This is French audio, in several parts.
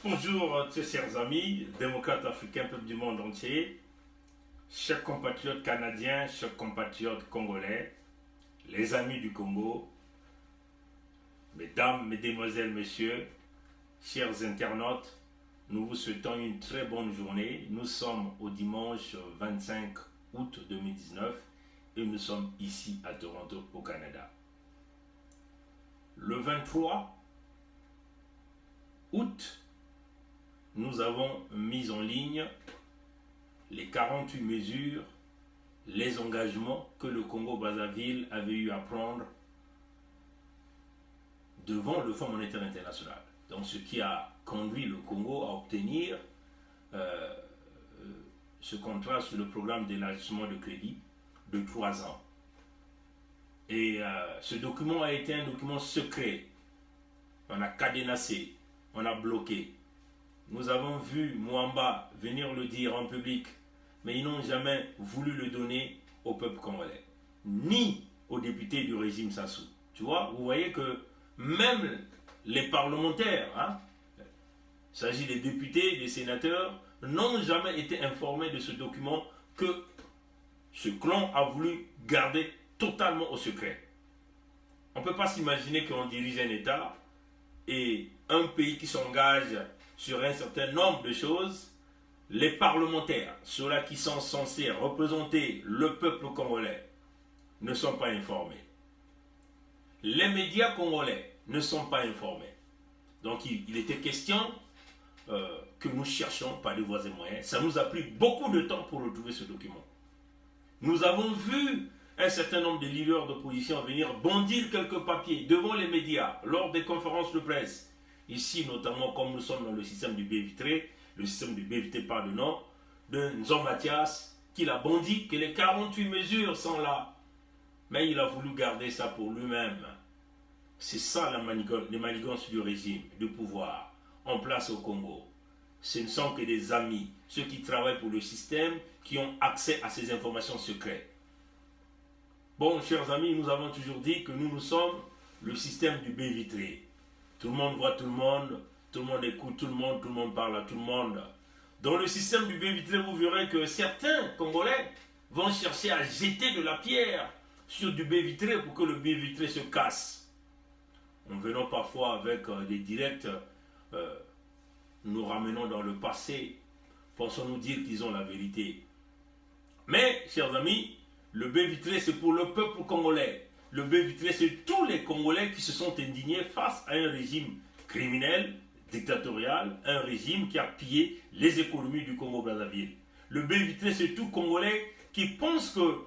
Bonjour, très chers amis, démocrates africains, peuple du monde entier, chers compatriotes canadiens, chers compatriotes congolais, les amis du Congo, mesdames, mesdemoiselles, messieurs, chers internautes, nous vous souhaitons une très bonne journée. Nous sommes au dimanche 25 août 2019 et nous sommes ici à Toronto, au Canada. Le 23 août, nous avons mis en ligne les 48 mesures, les engagements que le Congo-Brazzaville avait eu à prendre devant le Fonds monétaire international. Donc ce qui a conduit le Congo à obtenir ce contrat sur le programme d'élargissement de crédit de 3 ans. Et ce document a été un document secret. On a cadenassé, on a bloqué. Nous avons vu Mwamba venir le dire en public, mais ils n'ont jamais voulu le donner au peuple congolais, ni aux députés du régime Sassou. Tu vois, vous voyez que même les parlementaires, il s'agit des députés, des sénateurs, n'ont jamais été informés de ce document que ce clan a voulu garder totalement au secret. On ne peut pas s'imaginer qu'on dirige un État et un pays qui s'engage sur un certain nombre de choses, les parlementaires, ceux-là qui sont censés représenter le peuple congolais, ne sont pas informés. Les médias congolais ne sont pas informés. Donc il était question que nous cherchions par des voies et moyens. Ça nous a pris beaucoup de temps pour retrouver ce document. Nous avons vu un certain nombre de leaders d'opposition venir bondir quelques papiers devant les médias lors des conférences de presse. Ici, notamment, comme nous sommes dans le système du B-Vitré, le système du B-Vitré par le nom de Nzon Mathias, qui a bondi que les 48 mesures sont là. Mais il a voulu garder ça pour lui-même. C'est ça les manigances du régime, du pouvoir, en place au Congo. Ce ne sont que des amis, ceux qui travaillent pour le système, qui ont accès à ces informations secrètes. Bon, chers amis, nous avons toujours dit que nous sommes le système du B-Vitré. Tout le monde voit tout le monde écoute tout le monde parle à tout le monde. Dans le système du B-Vitré, vous verrez que certains Congolais vont chercher à jeter de la pierre sur du B-Vitré pour que le B-Vitré se casse. En venant parfois avec des directs, nous ramenons dans le passé, pensons nous dire qu'ils ont la vérité. Mais, chers amis, le B-Vitré c'est pour le peuple congolais. Le B-Vitré, c'est tous les Congolais qui se sont indignés face à un régime criminel, dictatorial, un régime qui a pillé les économies du Congo-Brazzaville. Le B-Vitré, c'est tout Congolais qui pense que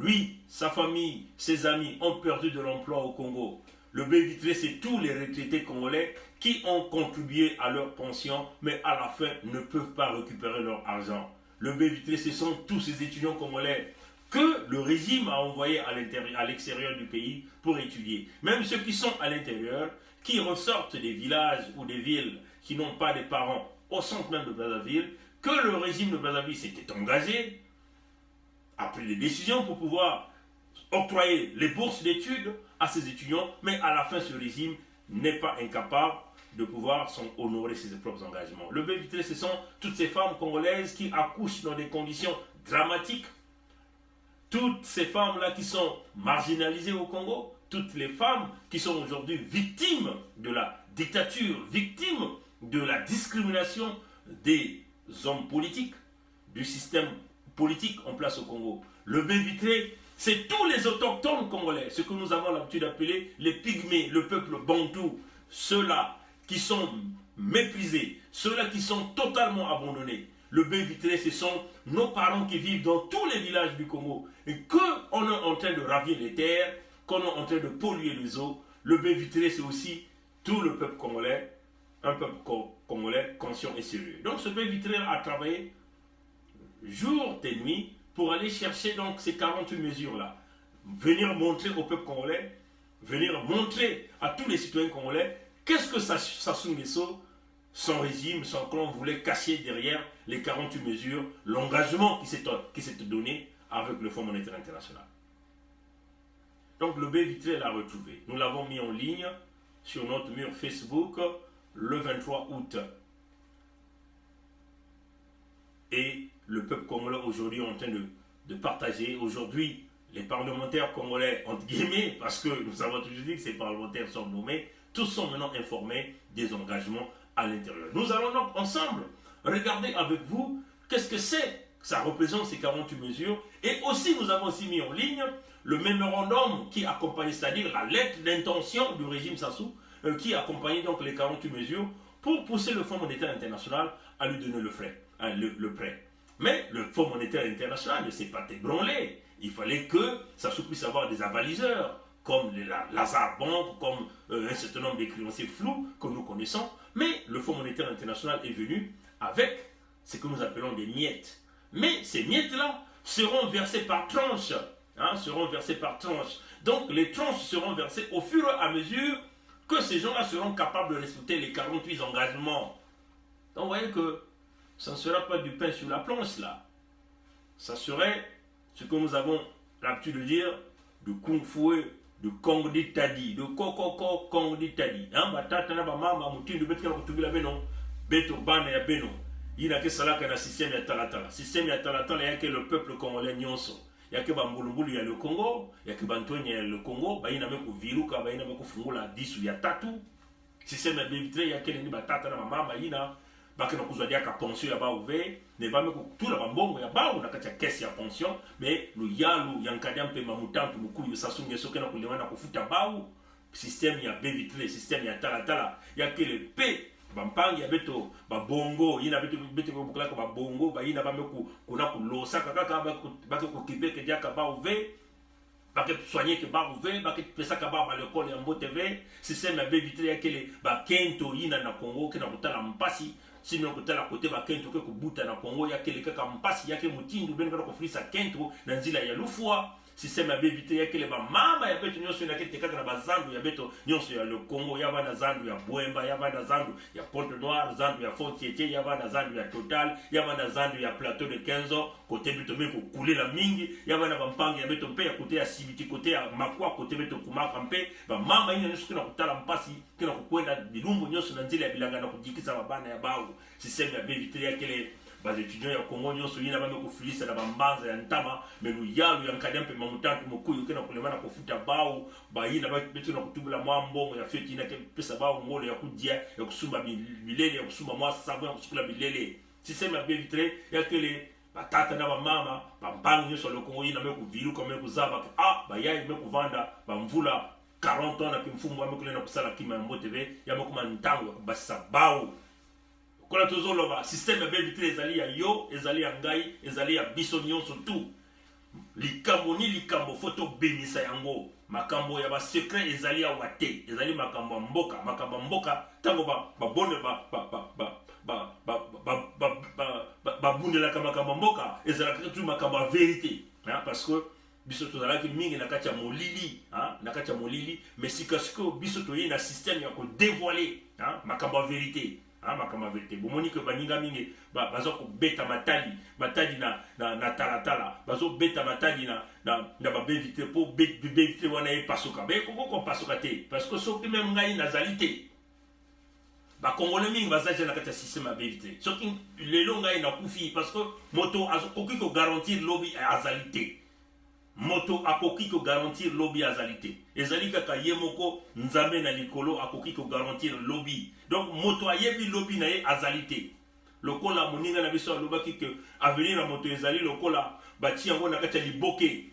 lui, sa famille, ses amis ont perdu de l'emploi au Congo. Le B-Vitré, c'est tous les retraités congolais qui ont contribué à leur pension, mais à la fin ne peuvent pas récupérer leur argent. Le B-Vitré, ce sont tous ces étudiants congolais que le régime a envoyé à l'extérieur du pays pour étudier. Même ceux qui sont à l'intérieur, qui ressortent des villages ou des villes qui n'ont pas de parents au centre même de Brazzaville, que le régime de Brazzaville s'était engagé, a pris des décisions pour pouvoir octroyer les bourses d'études à ces étudiants, mais à la fin, ce régime n'est pas incapable de pouvoir honorer ses propres engagements. Le B-Vitré, ce sont toutes ces femmes congolaises qui accouchent dans des conditions dramatiques. Toutes ces femmes-là qui sont marginalisées au Congo, toutes les femmes qui sont aujourd'hui victimes de la dictature, victimes de la discrimination des hommes politiques, du système politique en place au Congo. Le B-Vitré, c'est tous les autochtones congolais, ce que nous avons l'habitude d'appeler les pygmées, le peuple bantou, ceux-là qui sont méprisés, ceux-là qui sont totalement abandonnés. Le B-Vitré, ce sont nos parents qui vivent dans tous les villages du Congo et qu'on est en train de ravier les terres, qu'on est en train de polluer les eaux. Le B-Vitré, c'est aussi tout le peuple congolais, un peuple congolais conscient et sérieux. Donc ce B-Vitré a travaillé jour et nuit pour aller chercher donc ces 48 mesures-là. Venir montrer au peuple congolais, venir montrer à tous les citoyens congolais qu'est-ce que Sassou Nguesso, son régime, son clan voulait cacher derrière les 48 mesures, l'engagement qui s'est donné avec le Fonds monétaire international. Donc le B-Vitré l'a retrouvé. Nous l'avons mis en ligne sur notre mur Facebook le 23 août et le peuple congolais aujourd'hui est en train de partager. Aujourd'hui, les parlementaires congolais, entre guillemets, parce que nous avons toujours dit que ces parlementaires sont nommés, tous sont maintenant informés des engagements à l'intérieur. Nous allons donc ensemble regarder avec vous qu'est-ce que c'est, ça représente ces 48 mesures, et aussi nous avons aussi mis en ligne le mémorandum qui accompagne, c'est-à-dire la lettre d'intention du régime Sassou, qui accompagne donc les 48 mesures pour pousser le Fonds monétaire international à lui donner le prêt. Mais le Fonds monétaire international ne s'est pas ébranlé. Il fallait que Sassou puisse avoir des avaliseurs, comme Lazare Bank, comme un certain nombre de créanciers flous que nous connaissons. Mais le Fonds monétaire international est venu avec ce que nous appelons des miettes. Mais ces miettes-là seront versées par tranches. Seront versées par tranches. Donc les tranches seront versées au fur et à mesure que ces gens-là seront capables de respecter les 48 engagements. Donc vous voyez que ça ne sera pas du pain sur la planche là. Ça serait ce que nous avons l'habitude de dire du kung fu, du kong di tadi, du koko kong di tadi. Batata na ba mama mutindu betka na kutubila beno, beto bana ya beno. Ina ke salaka na système ya talatala. Système ya talatala yake le peuple congolais nyonso. Yake ba mbulumbulu ya le Congo, yake bantonye ya le Congo, ba ina meku viruka, ba ina meku fungula 10 ya tatu. Système ya bevitre yake ni batata na mama ina baki na kuzwadia ka pension ya ba ouve, ne ba meku tula ba mbongo ya ba na kati ya caisse ya pension, mais lu yalu yankadia mpe mamutantu mukulu sasunge soke na kulewana kufuta ba système ya bevitre, système ya talatala yake le pe bampangi ya beto babongo yina beto bukala ko babongo ba yina bameku kuna kulosa kaka baki ko kibeke diaka ba ouve baki soigner que ba ouve baki pesa ka ba l'école ya Mbo TV système ya bevitre yake le ba kento yina na Congo ke na kutala mpasi sino kutala kote ba kento ke kubuta na Congo yake le kaka mpasi yake mutindu ben ko frisa kento na nzila ya lufua système ya bevitre yake le ba mama ya beto nyonso na kete kaka na bazandu ya beto nyonso ya le Congo ya bana zandu ya Bwemba ya bana zandu ya Pointe Noire zandu ya Fort Tietie ya bana zandu ya Total ya bana zandu ya Plateau de 15 ans côté beto meko couler la mingi ya bana bampangi ya beto mpe ya côté ya Sibiti côté ya Makwa côté beto kumaka mpe ba mama ina nyonso kina kutala mpasi kina kukwenda bilumbu nyonso na nzila ya bilanga na kujikisa babana ya bawu système ya bevitre yake le bas étudiants ya Congo nyonso yina ba meko fulisa na bambanza ya ntama melu yalu ya nkadempe mamutantu mukuyu kena kulemana kufuta bao ba yina ba betu na kutubula mwa mbongo ya feti na pesa bao ngolo ya kudia ya kusumba milele ya kusumba mwa savon ya kusukula milele système ya bevitre ya kele batata na bamama bambangi nyonso ya Congo yina meko vilu kama meko zaba ba yayi meko vanda ba mvula 40 ans na kimfumu wa meko na kusala kima ya Mbo TV ya meko mantango ya kubasa bao kola tozoloba système ya bevitre ezali ya yo ezali ya ngai ezali ya biso nyonso tu likambo ni likambo foto benisa yango makambo ya ba secret ezali ya wate ezali makambo mboka tango ba bonne bundela kama makambo mboka ezali tu makambo ya vérité parce que biso tozalaki mingi na kati ya molili na kati ya molili mais sikasiko biso toye na système ya ko dévoiler makambo ya vérité makambo ya vérité bomoni ke baninga mingi bazo ko beta matali na talatala bazo beta matali na ba bevitre po bevitre wana e pasuka be ko pasuka te parce que soki même ngai nazali te ba congolais mingi bazaje na kati ya système ya bevitre soki lelo ngai na kufi parce que moto azokoki ko garantir lobby azali te moto akoki ko garantir lobby azalité ezali kaka ye moko nzambe na likolo akoki ko garantir lobby donc moto ayebi lobby na ye azalité lokola moninga na biso alobaki ke avenir na moto ezali lokola bati yango na kati ya liboke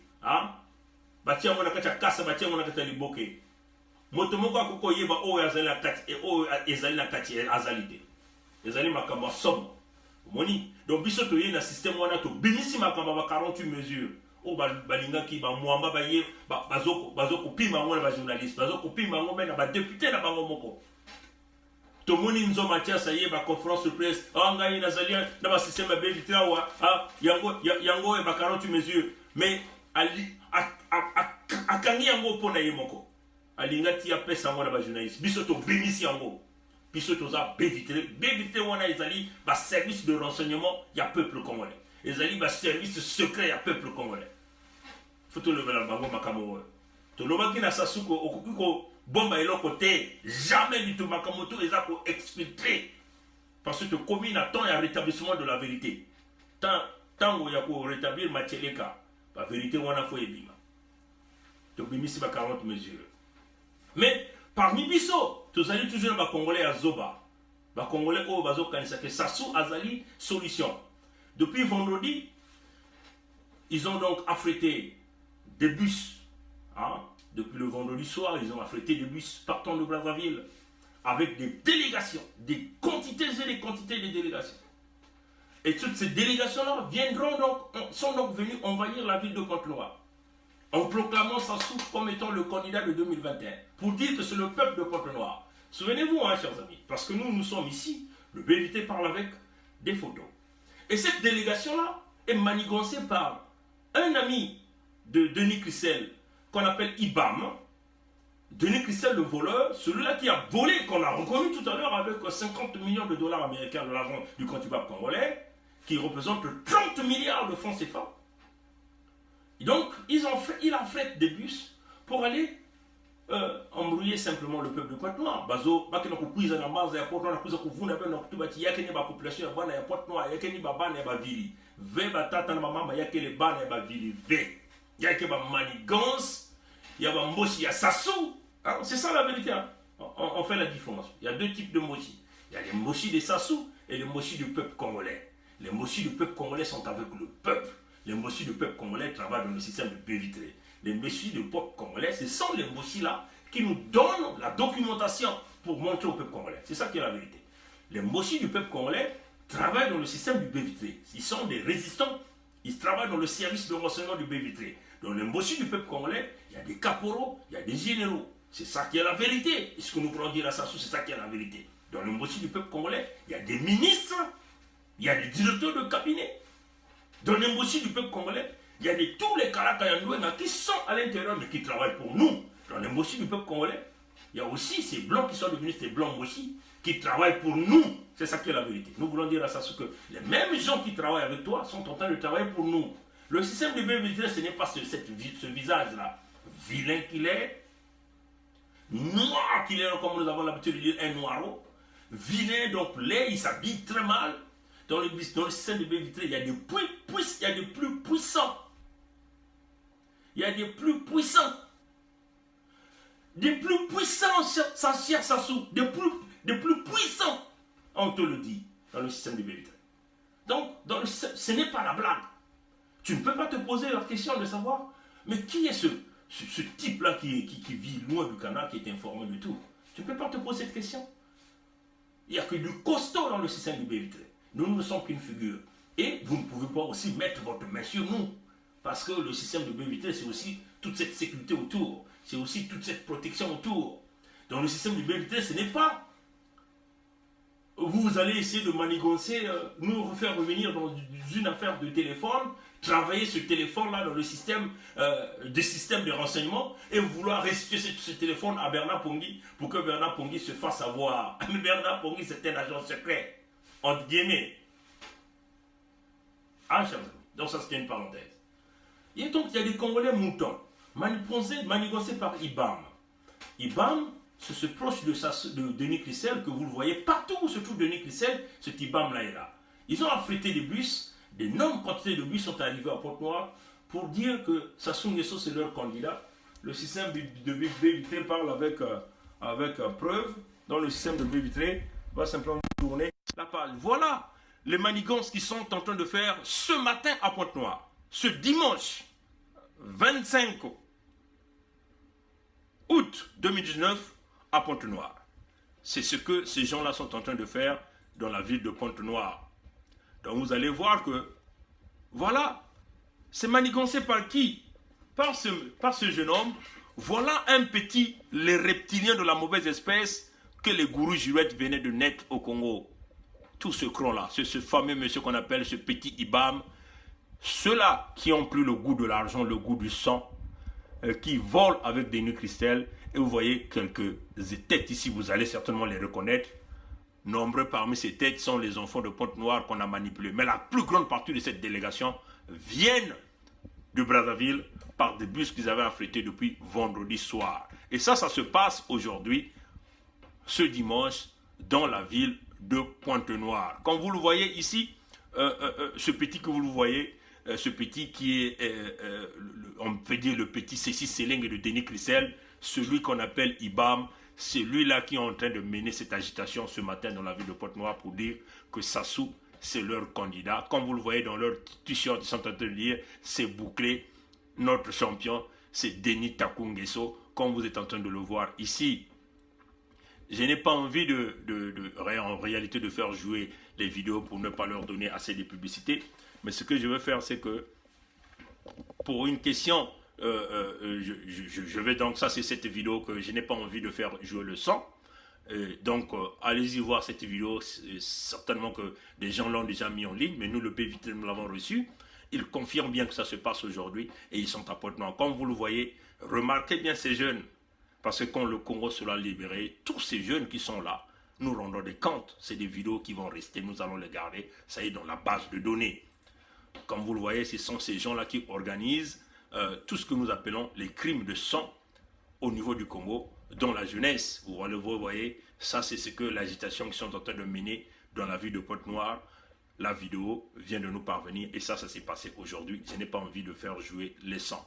bati yango na kati ya kasa bati yango na kati ya liboke moto moko akoko yeba oyo azali na kati oyo ezali na kati azalité ezali makambo somo moni donc biso to ye na système wana to bimisi makambo ba 48 mesures o balinga ki ba mwamba ba ye bazo kopima ngo na ba journaliste bazo kopima ngo na ba député na bango moko to moni nzo Mathias aye ba conférence de presse ngai nazali na ba système ya bevitre wa yango e ba 48 mesures mais ali akangi yango pona ye moko alinga ti apesa ngo na ba journaliste biso to bimisi yango biso to za bevitre wana ezali ba service de renseignement ya peuple congolais ezali ba service secret ya peuple congolais faut le ver bango makambo to lobaki na Sasuko okoki ko bomba eloko te jamais du tout makamoto eza ko exfiltrer parce que commis na temps ya rétablissement de la vérité Tango ya ko rétablir Macheleka, la vérité on a fait bima. Donc bimisi ba 40 mesures. Mais parmi biso, tous allez toujours ba congolais à Zoba. Ba congolais au bazo kanisa que Sassou Azali solution. Depuis vendredi, ils ont donc affrété des bus. Hein? Depuis le vendredi soir, ils ont affrété des bus partant de Brazzaville avec des délégations, des quantités et des quantités de délégations. Et toutes ces délégations-là sont donc venues envahir la ville de Pointe-Noire en proclamant Sassou comme étant le candidat de 2021 pour dire que c'est le peuple de Pointe-Noire. Souvenez-vous, hein, chers amis, parce que nous sommes ici, le BVT parle avec des photos. Et cette délégation-là est manigancée par un ami de Denis Christel qu'on appelle Ibam. Denis Christel, le voleur, celui-là qui a volé, qu'on a reconnu tout à l'heure avec 50 millions de dollars américains de l'argent du contribuable congolais, qui représente 30 milliards de francs CFA. Et donc, il a fait des bus pour aller embrouiller simplement le peuple de Pointe-Noire. Bazo, bakina kukuiza na maza ya Pointe-Noire, nakuiza kuvuna pe na kutubati yake ni ba population ya bana ya Pointe-Noire, yake ni ba bana ya ba vili. Ve batata na mama yake le bana ya ba vili. Ve. Yake ba manigance, ya ba moshi ya Sassou. Hein? C'est ça la vérité. Hein? On fait la différence. Il y a deux types de moshi. Il y a les moshi de Sassou et les moshi du peuple congolais. Les moshi du peuple congolais sont avec le peuple. Les moshi du peuple congolais travaillent dans le système de Bévitré. Les moshi du peuple congolais, ce sont les moshi là qui nous donnent la documentation pour montrer au peuple congolais. C'est ça qui est la vérité. Les moshi du peuple congolais travaillent dans le système du Bévitré. Ils sont des résistants. Ils travaillent dans le service de renseignement du Bévitré. Dans les moshi du peuple congolais, il y a des caporaux, il y a des généraux. C'est ça qui est la vérité. Et ce que nous voulons dire à Sassou, c'est ça qui est la vérité. Dans le moshi du peuple congolais, il y a des ministres, il y a des directeurs de cabinet. Dans l'embauche du peuple congolais, il y a tous les Karakayandouena qui sont à l'intérieur mais qui travaillent pour nous. Dans l'embauche du peuple congolais, il y a aussi ces blancs qui sont devenus ces blancs mochi qui travaillent pour nous. C'est ça qui est la vérité. Nous voulons dire à Sassou que les mêmes gens qui travaillent avec toi sont en train de travailler pour nous. Le système de BVT, ce n'est pas ce visage-là vilain qu'il est, noir qu'il est, comme nous avons l'habitude de dire, un noiro. Vilain, donc laid, il s'habille très mal. Dans le système de BVT, il y a des plus puissants. Il y a des plus puissants. Des plus puissants, sa chère Sassou. Des plus puissants. On te le dit dans le système de BVT. Donc, ce n'est pas la blague. Tu ne peux pas te poser la question de savoir, mais qui est ce type-là qui vit loin du canal, qui est informé de tout. Tu ne peux pas te poser cette question. Il n'y a que du costaud dans le système du BVT. Nous ne sommes qu'une figure. Et vous ne pouvez pas aussi mettre votre main sur nous. Parce que le système de BVT, c'est aussi toute cette sécurité autour. C'est aussi toute cette protection autour. Dans le système du BVT, ce n'est pas vous allez essayer de manigancer, nous refaire revenir dans une affaire de téléphone, travailler ce téléphone-là dans le système de renseignement et vouloir restituer ce téléphone à Bernard Pongui pour que Bernard Pongui se fasse avoir. Mais Bernard Pongui, c'est un agent secret. Entre guillemets. Ah, chers amis. Donc ça, c'était une parenthèse. Et donc, il y a des Congolais moutons, manigancés par Ibam. Ibam, c'est ce proche de Denis Christel que vous le voyez partout où se trouve Denis Christel, cet Ibam-là est là. Ils ont affrété des bus, d'énormes quantités de bus sont arrivés à Pointe-Noire pour dire que Sassou Nguesso, c'est leur candidat. Le système de BVT parle avec preuve. Dans le système de BVT, va simplement tourner la page. Voilà les manigances qu'ils sont en train de faire ce matin à Pointe-Noire. Ce dimanche 25 août 2019 à Pointe-Noire. C'est ce que ces gens-là sont en train de faire dans la ville de Pointe-Noire. Donc vous allez voir que, voilà, c'est manigancé par qui? Par ce jeune homme. Voilà un petit, les reptiliens de la mauvaise espèce que les gourous girouettes venaient de naître au Congo. Tout ce cron-là, c'est ce fameux monsieur qu'on appelle ce petit Ibam. Ceux-là qui ont pris le goût de l'argent, le goût du sang, qui volent avec des nœuds Christel. Et vous voyez quelques têtes ici, vous allez certainement les reconnaître. Nombreux parmi ces têtes sont les enfants de Pointe-Noire qu'on a manipulés. Mais la plus grande partie de cette délégation viennent de Brazzaville par des bus qu'ils avaient affrétés depuis vendredi soir. Et ça se passe aujourd'hui, ce dimanche, dans la ville de Pointe-Noire. Comme vous le voyez ici, ce petit que vous le voyez, ce petit qui est, on peut dire le petit Cécile Séling de Denis Christel, celui qu'on appelle IBAM, c'est lui-là qui est en train de mener cette agitation ce matin dans la ville de Pointe-Noire pour dire que Sassou, c'est leur candidat. Comme vous le voyez dans leur t-shirt, ils sont en train de dire, c'est bouclé, notre champion, c'est Denis Takou Nguesso, comme vous êtes en train de le voir ici. Je n'ai pas envie en réalité de faire jouer les vidéos pour ne pas leur donner assez de publicité. Mais ce que je veux faire, c'est que pour une question, je vais donc, ça c'est cette vidéo que je n'ai pas envie de faire jouer le son. Donc allez-y voir cette vidéo, certainement que des gens l'ont déjà mis en ligne, mais nous le B8 nous l'avons reçu. Ils confirment bien que ça se passe aujourd'hui et ils sont à Pointe-Noire. Comme vous le voyez, remarquez bien ces jeunes. Parce que quand le Congo sera libéré, tous ces jeunes qui sont là, nous rendons des comptes. C'est des vidéos qui vont rester, nous allons les garder. Ça y est, dans la base de données. Comme vous le voyez, ce sont ces gens-là qui organisent tout ce que nous appelons les crimes de sang au niveau du Congo, dont la jeunesse. Vous voyez, ça c'est ce que l'agitation qu'ils sont en train de mener dans la ville de Pointe-Noire. La vidéo vient de nous parvenir et ça s'est passé aujourd'hui. Je n'ai pas envie de faire jouer les sons.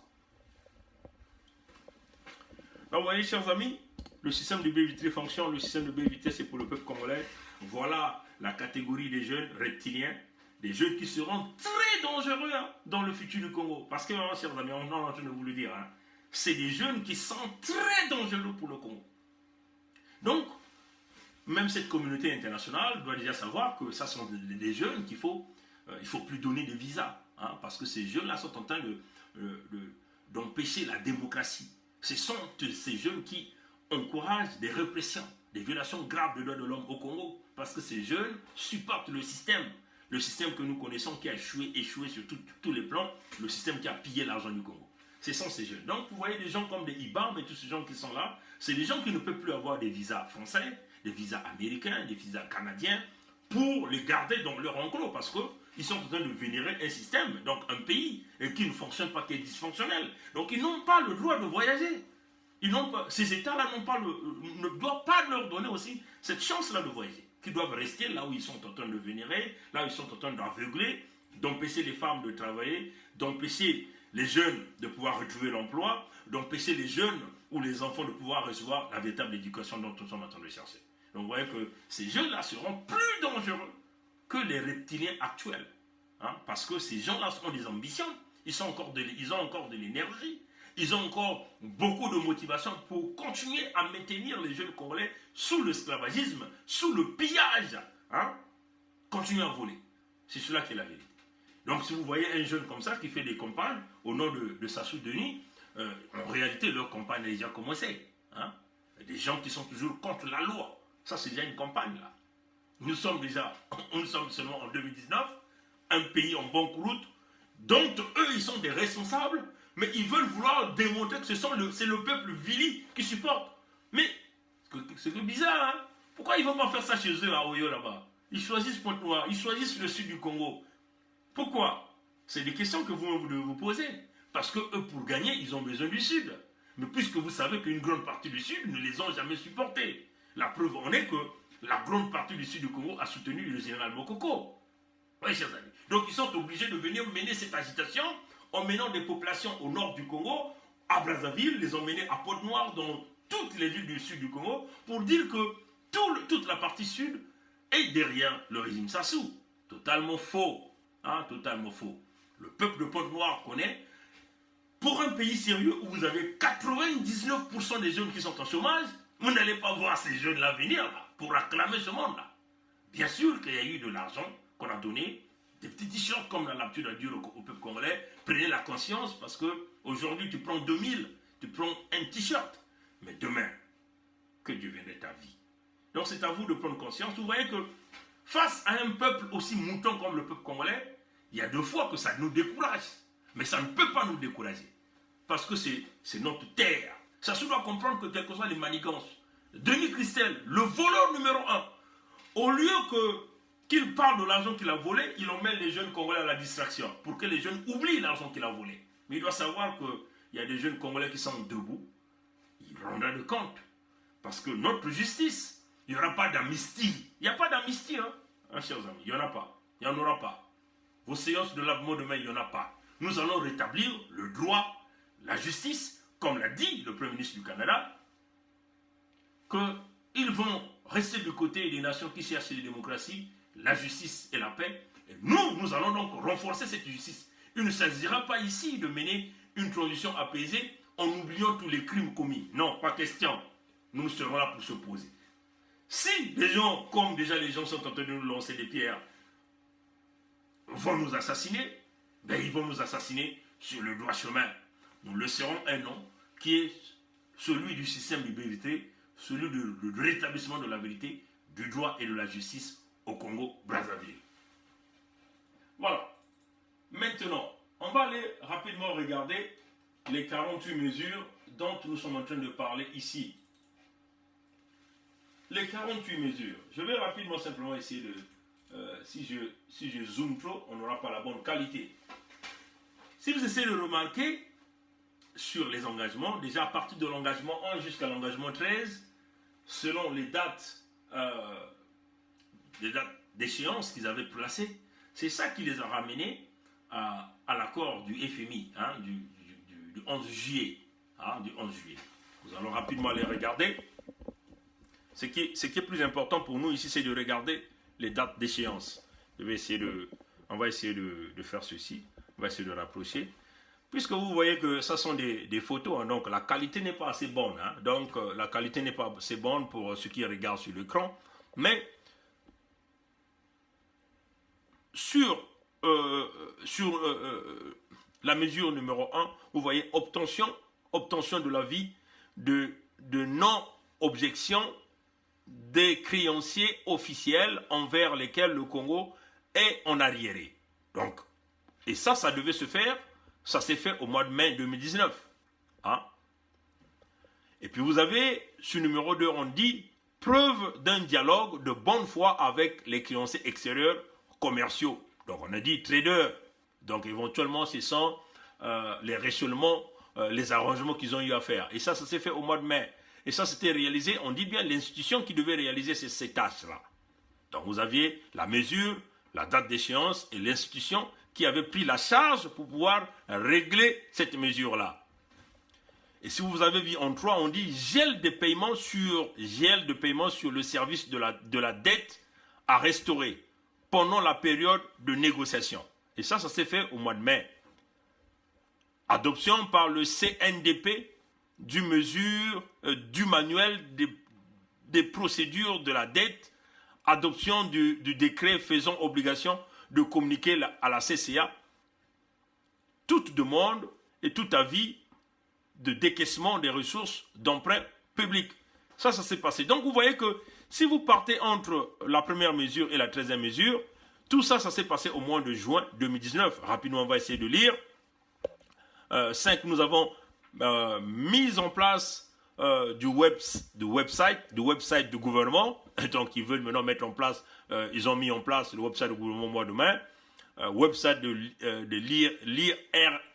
Donc, vous voyez, chers amis, le système de B8 fonctionne. Le système de B8 c'est pour le peuple congolais. Voilà la catégorie des jeunes reptiliens, des jeunes qui seront très dangereux dans le futur du Congo. Parce que, chers amis, on est en train de vous le dire, c'est des jeunes qui sont très dangereux pour le Congo. Donc, même cette communauté internationale doit déjà savoir que ça sont des jeunes qu'il faut, il faut plus donner de visas. Parce que ces jeunes-là sont en train d'empêcher la démocratie. Ce sont ces jeunes qui encouragent des répressions, des violations graves des droits de l'homme au Congo, parce que ces jeunes supportent le système que nous connaissons qui a échoué sur tous les plans, le système qui a pillé l'argent du Congo. Ce sont ces jeunes. Donc vous voyez des gens comme des IBAM et tous ces gens qui sont là, c'est des gens qui ne peuvent plus avoir des visas français, des visas américains, des visas canadiens, pour les garder dans leur enclos, parce que ils sont en train de vénérer un système, donc un pays, et qui ne fonctionne pas, qui est dysfonctionnel. Donc ils n'ont pas le droit de voyager. Ces États-là ne doivent pas leur donner aussi cette chance-là de voyager. Qu'ils doivent rester là où ils sont en train de vénérer, là où ils sont en train d'aveugler, d'empêcher les femmes de travailler, d'empêcher les jeunes de pouvoir retrouver l'emploi, d'empêcher les jeunes ou les enfants de pouvoir recevoir la véritable éducation dont nous sommes en train de chercher. Donc vous voyez que ces jeunes-là seront plus dangereux que les reptiliens actuels. Parce que ces gens-là ont des ambitions, ils ont encore de l'énergie, ils ont encore beaucoup de motivation pour continuer à maintenir les jeunes Congolais sous l'esclavagisme, sous le pillage. Continuer à voler. C'est cela qui est la vérité. Donc si vous voyez un jeune comme ça qui fait des campagnes au nom de Sassou Denis, en réalité leur campagne a déjà commencé. Des gens qui sont toujours contre la loi. Ça c'est déjà une campagne là. Nous sommes seulement en 2019, un pays en bonne route, dont eux ils sont des responsables, mais ils veulent vouloir démontrer que c'est le peuple Vili qui supporte. Mais c'est bizarre, Pourquoi ils ne vont pas faire ça chez eux à Oyo là-bas? Ils choisissent Pointe-Noire, ils choisissent le sud du Congo. Pourquoi? C'est des questions que vous devez vous poser. Parce que eux, pour gagner, ils ont besoin du sud. Mais puisque vous savez qu'une grande partie du sud ne les ont jamais supportés. La preuve en est que la grande partie du sud du Congo a soutenu le général Mokoko. Oui, chers amis. Donc ils sont obligés de venir mener cette agitation en menant des populations au nord du Congo, à Brazzaville, les ont menés à Pointe-Noire, dans toutes les villes du sud du Congo, pour dire que toute la partie sud est derrière le régime Sassou. Totalement faux. Totalement faux. Le peuple de Pointe-Noire connaît. Pour un pays sérieux où vous avez 99% des jeunes qui sont en chômage, vous n'allez pas voir ces jeunes-là venir là, pour acclamer ce monde-là. Bien sûr qu'il y a eu de l'argent qu'on a donné, des petits t-shirts comme on a l'habitude de dire au peuple congolais. Prenez la conscience parce que aujourd'hui tu prends 2000, tu prends un t-shirt. Mais demain, que Dieu vienne de ta vie. Donc c'est à vous de prendre conscience. Vous voyez que face à un peuple aussi mouton comme le peuple congolais, il y a deux fois que ça nous décourage. Mais ça ne peut pas nous décourager. Parce que c'est notre terre. Ça se doit comprendre que quelles que soient les manigances. Denis Christel, le voleur numéro 1, au lieu qu'il parle de l'argent qu'il a volé, il emmène les jeunes Congolais à la distraction. Pour que les jeunes oublient l'argent qu'il a volé. Mais il doit savoir qu'il y a des jeunes Congolais qui sont debout. Il rendra de compte. Parce que notre justice, il n'y aura pas d'amnistie. Il n'y a pas d'amnistie, chers amis. Il n'y en a pas. Il n'y en aura pas. Vos séances de lavement de main, il n'y en a pas. Nous allons rétablir le droit, la justice, comme l'a dit le Premier ministre du Canada, qu'ils vont rester du côté des nations qui cherchent la démocratie, la justice et la paix. Et nous allons donc renforcer cette justice. Il ne s'agira pas ici de mener une transition apaisée en oubliant tous les crimes commis. Non, pas question. Nous serons là pour se poser. Si des gens, comme déjà les gens sont en train de nous lancer des pierres, vont nous assassiner, ben ils vont nous assassiner sur le droit chemin. Nous laisserons un nom qui est celui du système de vérité, celui du rétablissement de la vérité, du droit et de la justice au Congo-Brazzaville. Voilà. Maintenant, on va aller rapidement regarder les 48 mesures dont nous sommes en train de parler ici. Les 48 mesures. Je vais rapidement simplement essayer de... si je zoome trop, on n'aura pas la bonne qualité. Si vous essayez de remarquer sur les engagements, déjà à partir de l'engagement 1 jusqu'à l'engagement 13, selon les dates d'échéance qu'ils avaient placées, c'est ça qui les a ramenés à l'accord du FMI, hein, du 11 juillet. Hein, du 11 juillet. Nous allons rapidement les regarder. Ce qui est plus important pour nous ici, c'est de regarder les dates d'échéance. On va essayer de faire ceci. On va essayer de rapprocher. Puisque vous voyez que ça sont des photos, hein, donc la qualité n'est pas assez bonne. Hein, donc la qualité n'est pas assez bonne pour ceux qui regardent sur l'écran. Mais sur la mesure numéro 1, vous voyez obtention de l'avis de non-objection des créanciers officiels envers lesquels le Congo est en arriéré. Donc, et ça devait se faire, ça s'est fait au mois de mai 2019. Hein? Et puis vous avez, sur numéro 2, on dit preuve d'un dialogue de bonne foi avec les créanciers extérieurs commerciaux. Donc on a dit traders. Donc éventuellement, ce sont les réchellements, les arrangements qu'ils ont eu à faire. Et ça s'est fait au mois de mai. Et ça, c'était réalisé, on dit bien l'institution qui devait réaliser ces tâches-là. Donc vous aviez la mesure, la date d'échéance et l'institution qui avait pris la charge pour pouvoir régler cette mesure-là. Et si vous avez vu en 3, on dit gel de paiement sur le service de la dette à restaurer pendant la période de négociation. Et ça s'est fait au mois de mai. Adoption par le CNDP du manuel des procédures de la dette, adoption du décret faisant obligation de communiquer à la CCA toute demande et tout avis de décaissement des ressources d'emprunt public. Ça s'est passé. Donc vous voyez que si vous partez entre la première mesure et la 13e mesure, tout ça s'est passé au mois de juin 2019. Rapidement, on va essayer de lire. 5, nous avons mise en place du website du gouvernement. Donc ils veulent maintenant mettre en place, ils ont mis en place le website du gouvernement au mois de mai, website de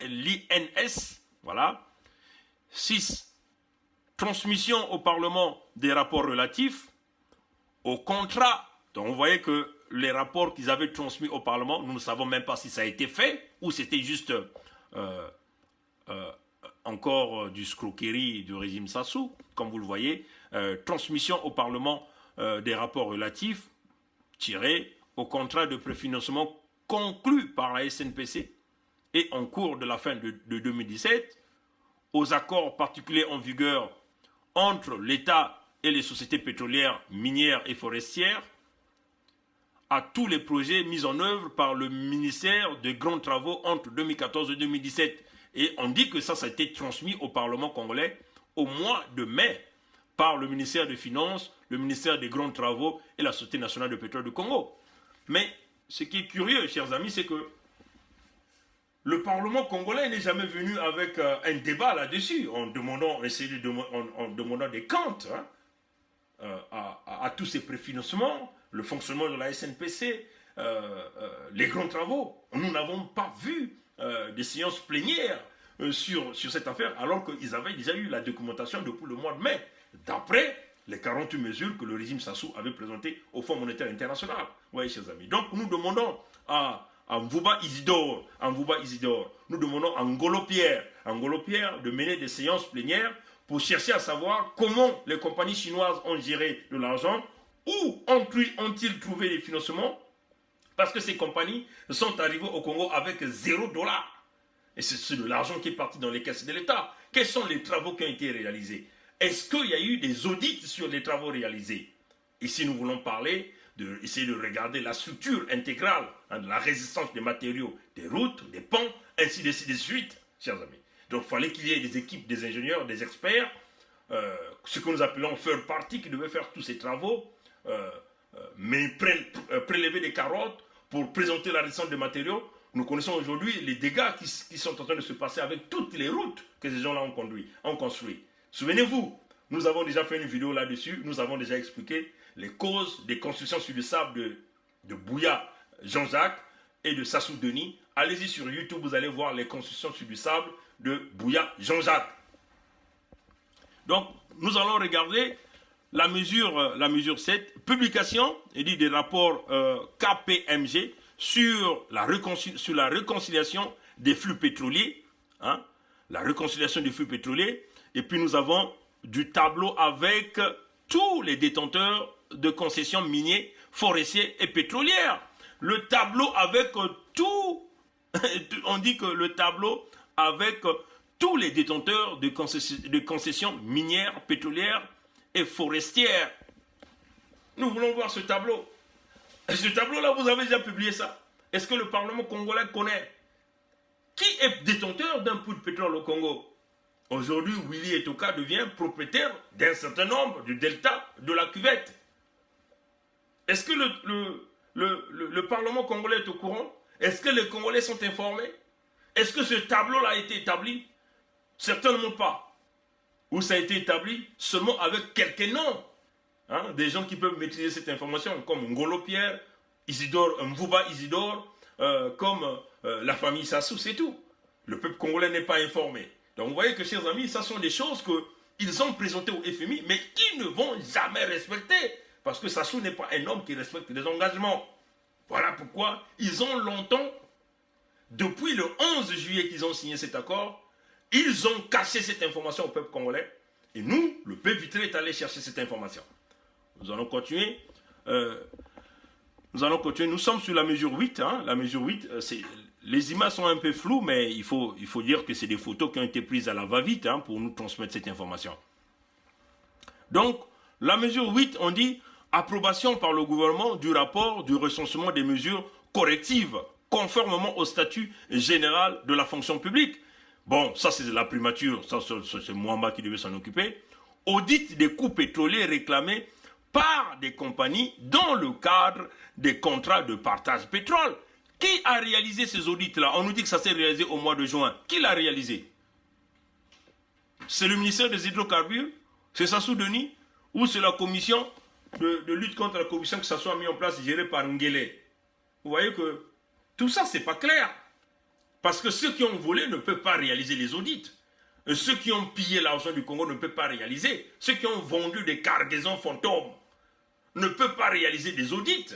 l'INS, voilà. 6, transmission au Parlement des rapports relatifs au contrat. Donc vous voyez que les rapports qu'ils avaient transmis au Parlement, nous ne savons même pas si ça a été fait ou c'était juste encore du escroquerie du régime Sassou, comme vous le voyez, transmission au Parlement des rapports relatifs tirés au contrat de préfinancement conclu par la SNPC et en cours de la fin de 2017, aux accords particuliers en vigueur entre l'État et les sociétés pétrolières, minières et forestières, à tous les projets mis en œuvre par le ministère des Grands Travaux entre 2014 et 2017. Et on dit que ça a été transmis au Parlement congolais au mois de mai par le ministère des Finances, le ministère des Grands Travaux et la Société nationale de pétrole du Congo. Mais ce qui est curieux, chers amis, c'est que le Parlement congolais n'est jamais venu avec un débat là-dessus, en demandant des comptes à tous ces préfinancements, le fonctionnement de la SNPC, les grands travaux. Nous n'avons pas vu des séances plénières sur cette affaire, alors qu'ils avaient déjà eu la documentation depuis le mois de mai, d'après les 48 mesures que le régime Sassou avait présentées au Fonds monétaire international. Oui, chers amis. Donc, nous demandons à à Mvouba Isidore. Nous demandons à Ngolo Pierre de mener des séances plénières pour chercher à savoir comment les compagnies chinoises ont géré de l'argent, où ont-ils trouvé les financements, parce que ces compagnies sont arrivées au Congo avec $0. Et c'est de l'argent qui est parti dans les caisses de l'État. Quels sont les travaux qui ont été réalisés? Est-ce qu'il y a eu des audits sur les travaux réalisés? Ici, nous voulons parler, essayer de regarder la structure intégrale de la résistance des matériaux, des routes, des ponts, ainsi de suite, chers amis. Donc, il fallait qu'il y ait des équipes, des ingénieurs, des experts, ce que nous appelons third party, qui devaient faire tous ces travaux, mais prélever des carottes pour présenter la résistance des matériaux. Nous connaissons aujourd'hui les dégâts qui sont en train de se passer avec toutes les routes que ces gens-là ont construit. Souvenez-vous, nous avons déjà fait une vidéo là-dessus, nous avons déjà expliqué les causes des constructions sur le sable de Bouya Jean-Jacques et de Sassou Denis. Allez-y sur YouTube, vous allez voir les constructions sur du sable de Bouya Jean-Jacques. Donc, nous allons regarder la mesure 7, publication, il dit des rapports KPMG sur la réconciliation des flux pétroliers, hein, la réconciliation des flux pétroliers, et puis nous avons du tableau avec tous les détenteurs de concessions minières, forestières et pétrolières. Le tableau avec tout, on dit que le tableau avec tous les détenteurs de concessions minières, pétrolières et forestières. Nous voulons voir ce tableau. Ce tableau-là, vous avez déjà publié ça. Est-ce que le Parlement congolais connaît? Qui est détenteur d'un puits de pétrole au Congo? Aujourd'hui, Willy Etoka devient propriétaire d'un certain nombre du delta de la cuvette. Est-ce que le Parlement congolais est au courant? Est-ce que les Congolais sont informés? Est-ce que ce tableau-là a été établi? Certainement pas. Ou ça a été établi seulement avec quelques noms. Hein, des gens qui peuvent maîtriser cette information, comme Ngolo Pierre, Mvouba Isidore, comme la famille Sassou, c'est tout. Le peuple congolais n'est pas informé. Donc vous voyez que, chers amis, ça sont des choses qu'ils ont présentées au FMI, mais qu'ils ne vont jamais respecter. Parce que Sassou n'est pas un homme qui respecte les engagements. Voilà pourquoi ils ont longtemps, depuis le 11 juillet qu'ils ont signé cet accord, ils ont caché cette information au peuple congolais. Et nous, le peuple vitré est allé chercher cette information. Nous allons continuer. Nous sommes sur la mesure 8. Hein. La mesure 8, les images sont un peu floues, mais il faut dire que c'est des photos qui ont été prises à la va-vite hein, pour nous transmettre cette information. Donc, la mesure 8, on dit approbation par le gouvernement du rapport du recensement des mesures correctives conformément au statut général de la fonction publique. Bon, ça c'est la primature, ça c'est Mwamba qui devait s'en occuper. Audit des coûts pétroliers réclamés par des compagnies dans le cadre des contrats de partage pétrole. Qui a réalisé ces audits-là? On nous dit que ça s'est réalisé au mois de juin. Qui l'a réalisé? C'est le ministère des hydrocarbures? C'est Sassou Denis? Ou c'est la commission de lutte contre la corruption que ça soit mis en place, gérée par Ngele? Vous voyez que tout ça, c'est pas clair. Parce que ceux qui ont volé ne peuvent pas réaliser les audits. Et ceux qui ont pillé l'argent du Congo ne peuvent pas réaliser. Ceux qui ont vendu des cargaisons fantômes ne peuvent pas réaliser des audits.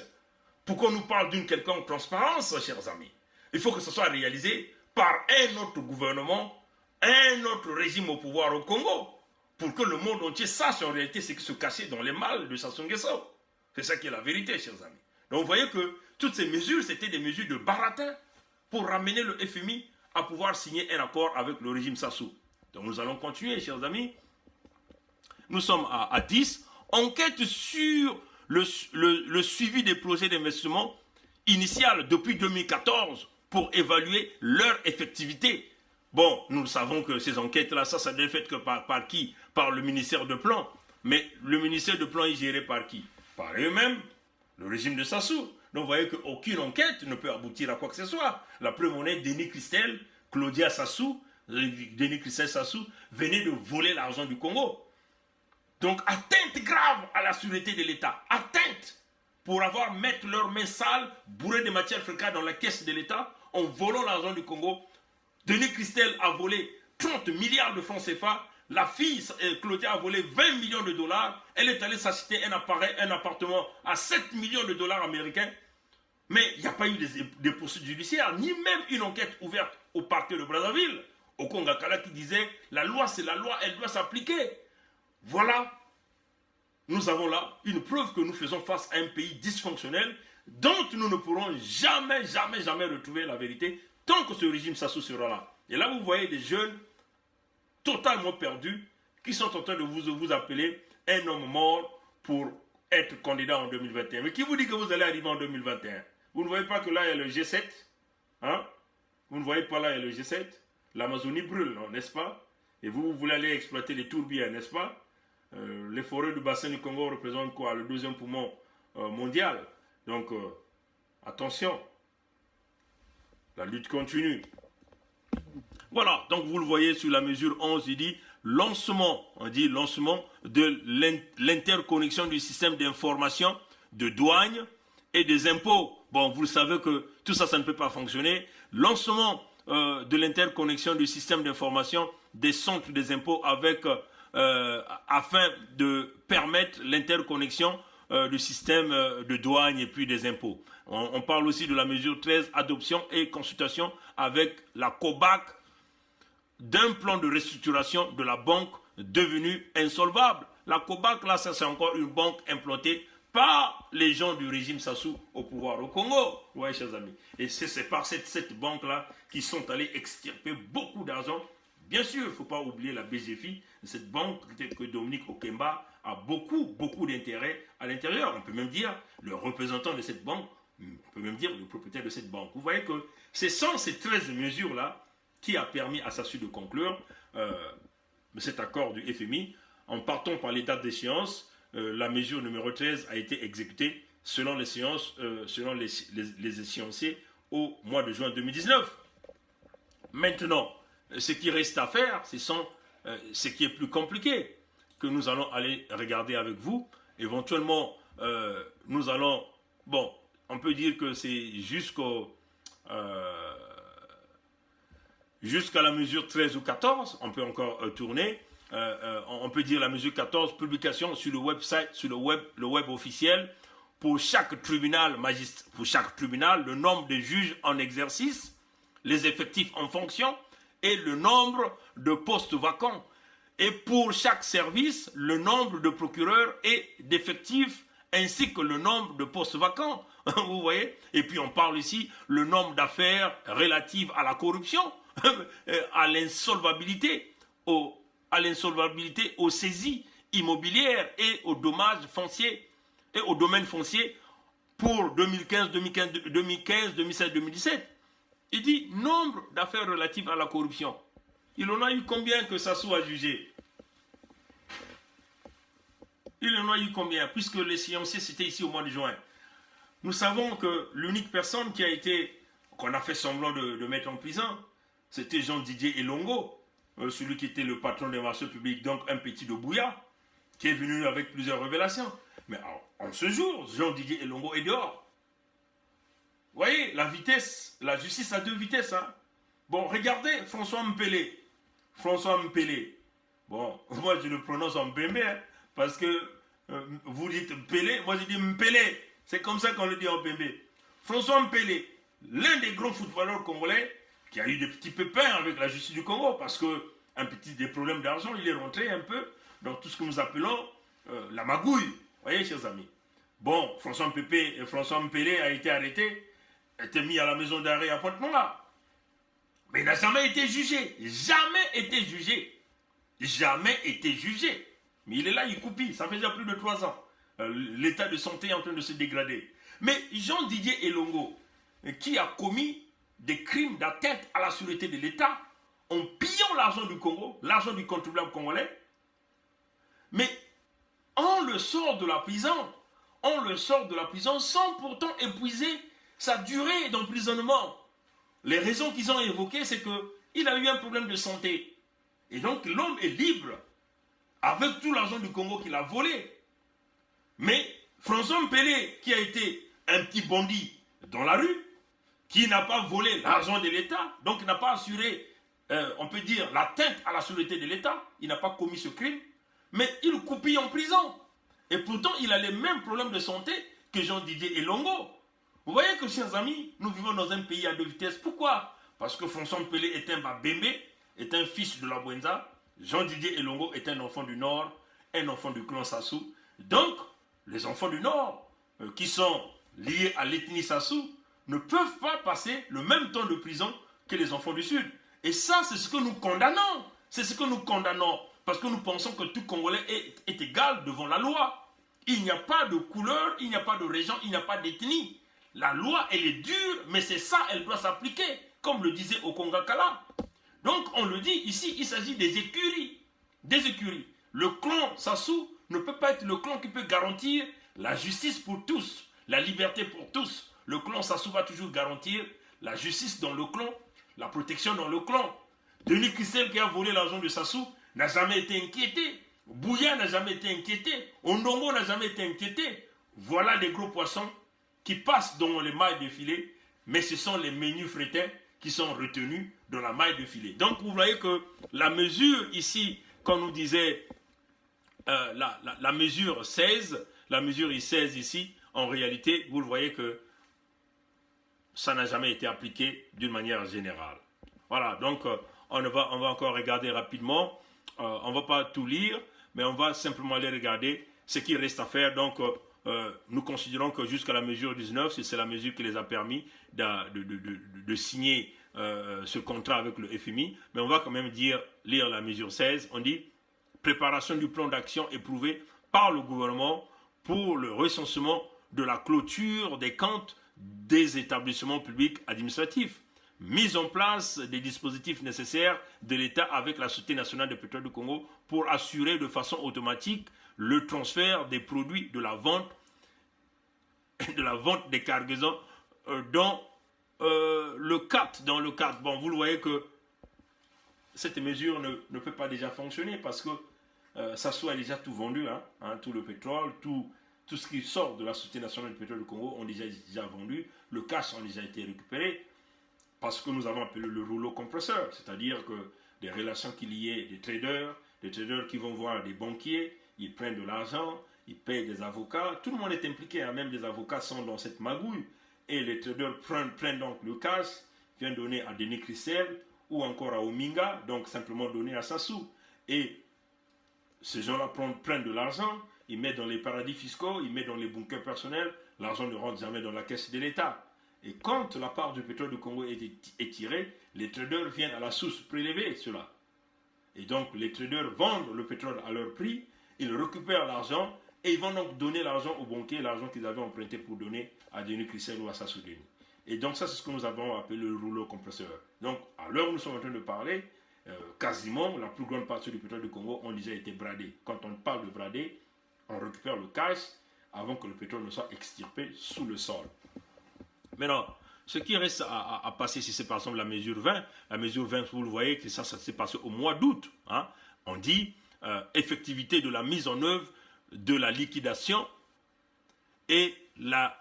Pour qu'on nous parle d'une quelconque transparence, chers amis, il faut que ce soit réalisé par un autre gouvernement, un autre régime au pouvoir au Congo, pour que le monde entier sache en réalité ce qui se cachait dans les malles de Sassou Nguesso. C'est ça qui est la vérité, chers amis. Donc vous voyez que toutes ces mesures, c'était des mesures de baratin pour ramener le FMI à pouvoir signer un accord avec le régime Sassou. Donc nous allons continuer, chers amis. Nous sommes à 10. Enquête sur le suivi des projets d'investissement initial depuis 2014 pour évaluer leur effectivité. Bon, nous savons que ces enquêtes-là, ça n'est fait que par qui? Par le ministère de Plan. Mais le ministère de Plan est géré par qui? Par eux-mêmes, le régime de Sassou. Donc vous voyez qu'aucune enquête ne peut aboutir à quoi que ce soit. La preuve en est, Denis Christel, Claudia Sassou, Denis Christel Sassou venaient de voler l'argent du Congo. Donc atteinte grave à la sûreté de l'État. Atteinte pour mettre leurs mains sales, bourrées de matières fécales dans la caisse de l'État en volant l'argent du Congo. Denis Christel a volé 30 milliards de francs CFA. La fille, Claudia, a volé 20 millions de dollars. Elle est allée s'acheter un appartement à 7 millions de dollars américains. Mais il n'y a pas eu des poursuites judiciaires, ni même une enquête ouverte au parquet de Brazzaville, au Congakala, qui disait la loi c'est la loi, elle doit s'appliquer. Voilà, nous avons là une preuve que nous faisons face à un pays dysfonctionnel dont nous ne pourrons jamais, jamais, jamais retrouver la vérité tant que ce régime Sassou sera là. Et là, vous voyez des jeunes totalement perdus qui sont en train de vous appeler un homme mort pour être candidat en 2021. Mais qui vous dit que vous allez arriver en 2021? Vous ne voyez pas que là, il y a le G7, hein? Vous ne voyez pas là, il y a le G7. L'Amazonie brûle, n'est-ce pas? Et vous voulez aller exploiter les tourbières, n'est-ce pas? Les forêts du bassin du Congo représentent quoi? Le deuxième poumon mondial. Donc, attention. La lutte continue. Voilà, donc vous le voyez sur la mesure 11, il dit lancement, on dit lancement de l'interconnexion du système d'information de douane et des impôts. Bon, vous le savez que tout ça, ça ne peut pas fonctionner. Lancement de l'interconnexion du système d'information des centres des impôts avec, afin de permettre l'interconnexion du système de douane et puis des impôts. On parle aussi de la mesure 13, adoption et consultation avec la COBAC d'un plan de restructuration de la banque devenue insolvable. La COBAC, là, ça c'est encore une banque implantée par les gens du régime Sassou au pouvoir au Congo. Oui, chers amis. Et c'est par cette banque-là qu'ils sont allés extirper beaucoup d'argent. Bien sûr, il ne faut pas oublier la BGFI, cette banque que Dominique Okemba a beaucoup d'intérêt à l'intérieur. On peut même dire le représentant de cette banque, on peut même dire le propriétaire de cette banque. Vous voyez que ce sont ces 13 mesures-là qui a permis à Sassou de conclure cet accord du FMI. En partant par les dates d'échéance, la mesure numéro 13 a été exécutée selon les échéanciers au mois de juin 2019. Maintenant, ce qui reste à faire, ce qui est plus compliqué, que nous allons aller regarder avec vous. Éventuellement, nous allons, bon, on peut dire que c'est jusqu'à la mesure 13 ou 14, on peut encore tourner. On peut dire la mesure 14, publication sur le website, sur le web officiel, pour chaque tribunal, le nombre de juges en exercice, les effectifs en fonction et le nombre de postes vacants. Et pour chaque service, le nombre de procureurs et d'effectifs ainsi que le nombre de postes vacants. Vous voyez? Et puis on parle ici le nombre d'affaires relatives à la corruption, à l'insolvabilité, aux saisies immobilières et aux dommages fonciers et au domaine foncier pour 2015, 2016, 2017. Il dit nombre d'affaires relatives à la corruption. Il en a eu combien que Sassou a jugé? Il en a eu combien? Puisque l'échéancier c'était ici au mois de juin. Nous savons que l'unique personne qu'on a fait semblant de mettre en prison, c'était Jean-Didier Elongo, celui qui était le patron des marchés publics, donc un petit de Bouya, qui est venu avec plusieurs révélations. Mais en ce jour, Jean-Didier Elongo est dehors. Vous voyez, la justice a deux vitesses. Hein. Bon, regardez François Mpélé. Bon, moi je le prononce en Mbembe, hein, parce que vous dites Mpélé, moi je dis Mpélé. C'est comme ça qu'on le dit en Mbembe. François Mpélé, l'un des grands footballeurs congolais, qui a eu des petits pépins avec la justice du Congo, parce que des problèmes d'argent, il est rentré un peu dans tout ce que nous appelons la magouille. Vous voyez, chers amis. Bon, François Mpélé a été arrêté, a été mis à la maison d'arrêt à Pointe-Noire. Mais il n'a jamais été jugé. Jamais été jugé. Mais il est là, il coupille. Ça fait déjà plus de 3 ans. L'état de santé est en train de se dégrader. Mais Jean-Didier Elongo, qui a commis des crimes d'atteinte à la sûreté de l'État, en pillant l'argent du Congo, l'argent du contribuable congolais, mais on le sort de la prison sans pourtant épuiser sa durée d'emprisonnement. Les raisons qu'ils ont évoquées, c'est qu'il a eu un problème de santé. Et donc l'homme est libre, avec tout l'argent du Congo qu'il a volé. Mais François Mpélé, qui a été un petit bandit dans la rue, qui n'a pas volé l'argent de l'État, donc n'a pas assuré, on peut dire, l'atteinte à la sûreté de l'État, il n'a pas commis ce crime, mais il coupille en prison. Et pourtant, il a les mêmes problèmes de santé que Jean-Didier Elongo. Vous voyez que, chers amis, nous vivons dans un pays à deux vitesses. Pourquoi? Parce que François Mpélé est un Babembe, est un fils de la Bwenza. Jean-Didier Elongo est un enfant du Nord, un enfant du clan Sassou. Donc, les enfants du Nord, qui sont liés à l'ethnie Sassou, ne peuvent pas passer le même temps de prison que les enfants du Sud. Et ça, c'est ce que nous condamnons. C'est ce que nous condamnons. Parce que nous pensons que tout Congolais est égal devant la loi. Il n'y a pas de couleur, il n'y a pas de région, il n'y a pas d'ethnie. La loi, elle est dure, mais c'est ça, elle doit s'appliquer, comme le disait Okongakala. Donc, on le dit ici, il s'agit des écuries. Des écuries. Le clan Sassou ne peut pas être le clan qui peut garantir la justice pour tous, la liberté pour tous. Le clan Sassou va toujours garantir la justice dans le clan, la protection dans le clan. Denis Christel qui a volé l'argent de Sassou n'a jamais été inquiété. Bouya n'a jamais été inquiété. Ondongo n'a jamais été inquiété. Voilà des gros poissons qui passent dans les mailles de filet, mais ce sont les menus frétins qui sont retenus dans la maille de filet. Donc vous voyez que la mesure ici, quand on nous disait la mesure 16, la mesure 16 ici, en réalité, vous le voyez que ça n'a jamais été appliqué d'une manière générale. Voilà, donc on va encore regarder rapidement. On ne va pas tout lire, mais on va simplement aller regarder ce qui reste à faire. Donc, nous considérons que jusqu'à la mesure 19, c'est la mesure qui les a permis de signer ce contrat avec le FMI. Mais on va quand même lire la mesure 16. On dit « Préparation du plan d'action éprouvé par le gouvernement pour le recensement de la clôture des comptes des établissements publics administratifs. Mise en place des dispositifs nécessaires de l'État avec la Société nationale de pétrole du Congo pour assurer de façon automatique le transfert des produits de la vente des cargaisons dans le cadre. Bon, vous le voyez que cette mesure ne peut pas déjà fonctionner parce que Sassou a déjà tout vendu, tout le pétrole, tout ce qui sort de la Société nationale du pétrole du Congo ont déjà vendu, le cash a déjà été récupéré. Parce que nous avons appelé le rouleau compresseur, c'est-à-dire que des relations qui liaient des traders qui vont voir des banquiers, ils prennent de l'argent, ils payent des avocats, tout le monde est impliqué, même des avocats sont dans cette magouille, et les traders prennent donc le cash, viennent donner à Denis Christel ou encore à Ominga, donc simplement donner à Sassou. Et ces gens-là prennent de l'argent, ils mettent dans les paradis fiscaux, ils mettent dans les bunkers personnels, l'argent ne rentre jamais dans la caisse de l'État. Et quand la part du pétrole du Congo est tirée, les traders viennent à la source prélever cela. Et donc les traders vendent le pétrole à leur prix, ils récupèrent l'argent et ils vont donc donner l'argent aux banquiers, l'argent qu'ils avaient emprunté pour donner à Denis Christel ou à Sassou Denis. Et donc ça c'est ce que nous avons appelé le rouleau compresseur. Donc à l'heure où nous sommes en train de parler, quasiment la plus grande partie du pétrole du Congo ont déjà été bradés. Quand on parle de brader, on récupère le cash avant que le pétrole ne soit extirpé sous le sol. Maintenant, ce qui reste à passer, si c'est par exemple la mesure 20, vous le voyez que ça s'est passé au mois d'août. On dit effectivité de la mise en œuvre de la liquidation et la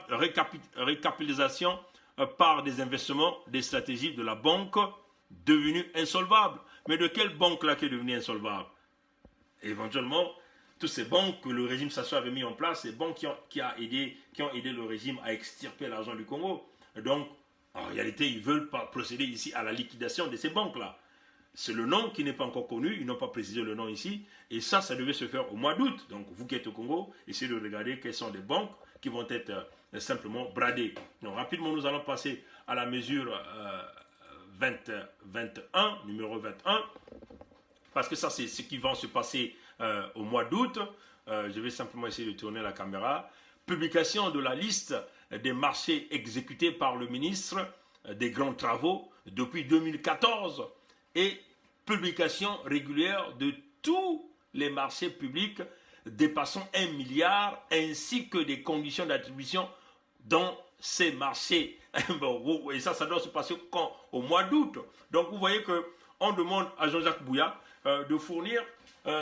récapitalisation par des investissements des stratégies de la banque devenue insolvable. Mais de quelle banque là qui est devenue insolvable? Éventuellement, toutes ces banques que le régime Sassou avait mis en place, ces banques qui ont aidé le régime à extirper l'argent du Congo. Donc, en réalité, ils veulent pas procéder ici à la liquidation de ces banques-là. C'est le nom qui n'est pas encore connu, ils n'ont pas précisé le nom ici, et ça devait se faire au mois d'août. Donc, vous qui êtes au Congo, essayez de regarder quelles sont les banques qui vont être simplement bradées. Donc, rapidement, nous allons passer à la mesure 21, numéro 21, parce que ça, c'est ce qui va se passer au mois d'août. Je vais simplement essayer de tourner la caméra. Publication de la liste des marchés exécutés par le ministre des Grands Travaux depuis 2014 et publication régulière de tous les marchés publics dépassant 1 milliard ainsi que des conditions d'attribution dans ces marchés. Et ça doit se passer quand? Au mois d'août. Donc vous voyez qu'on demande à Jean-Jacques Bouya de fournir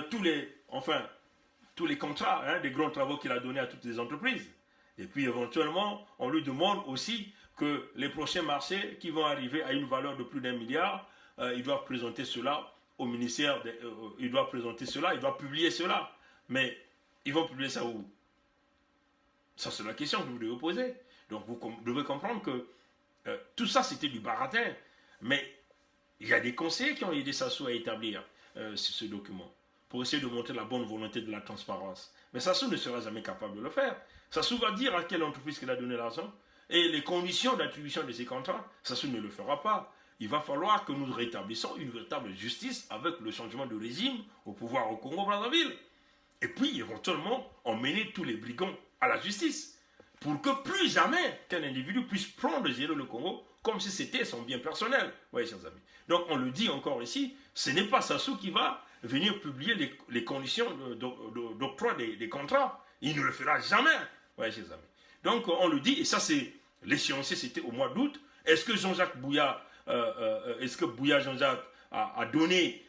tous les contrats des grands travaux qu'il a donnés à toutes les entreprises. Et puis éventuellement, on lui demande aussi que les prochains marchés qui vont arriver à une valeur de plus d'1 milliard, ils doivent présenter cela au ministère, ils doivent publier cela. Mais ils vont publier ça où? Ça, c'est la question que vous devez poser. Donc, vous devez comprendre que tout ça, c'était du baratin. Mais il y a des conseillers qui ont aidé Sassou à établir ce document pour essayer de montrer la bonne volonté de la transparence. Mais Sassou ne sera jamais capable de le faire. Sassou va dire à quelle entreprise qu'il a donné l'argent et les conditions d'attribution de ces contrats. Sassou ne le fera pas. Il va falloir que nous rétablissions une véritable justice avec le changement de régime au pouvoir au Congo-Brazzaville. Et puis, éventuellement, emmener tous les brigands à la justice pour que plus jamais qu'un individu puisse prendre et gérer le Congo comme si c'était son bien personnel. Oui, chers amis. Donc, on le dit encore ici, ce n'est pas Sassou qui va venir publier les conditions d'octroi des contrats. Il ne le fera jamais. Oui, chers amis. Donc, on le dit, et ça, c'est l'échéancier, c'était au mois d'août. Est-ce que Jean-Jacques Bouya, Bouya Jean-Jacques a donné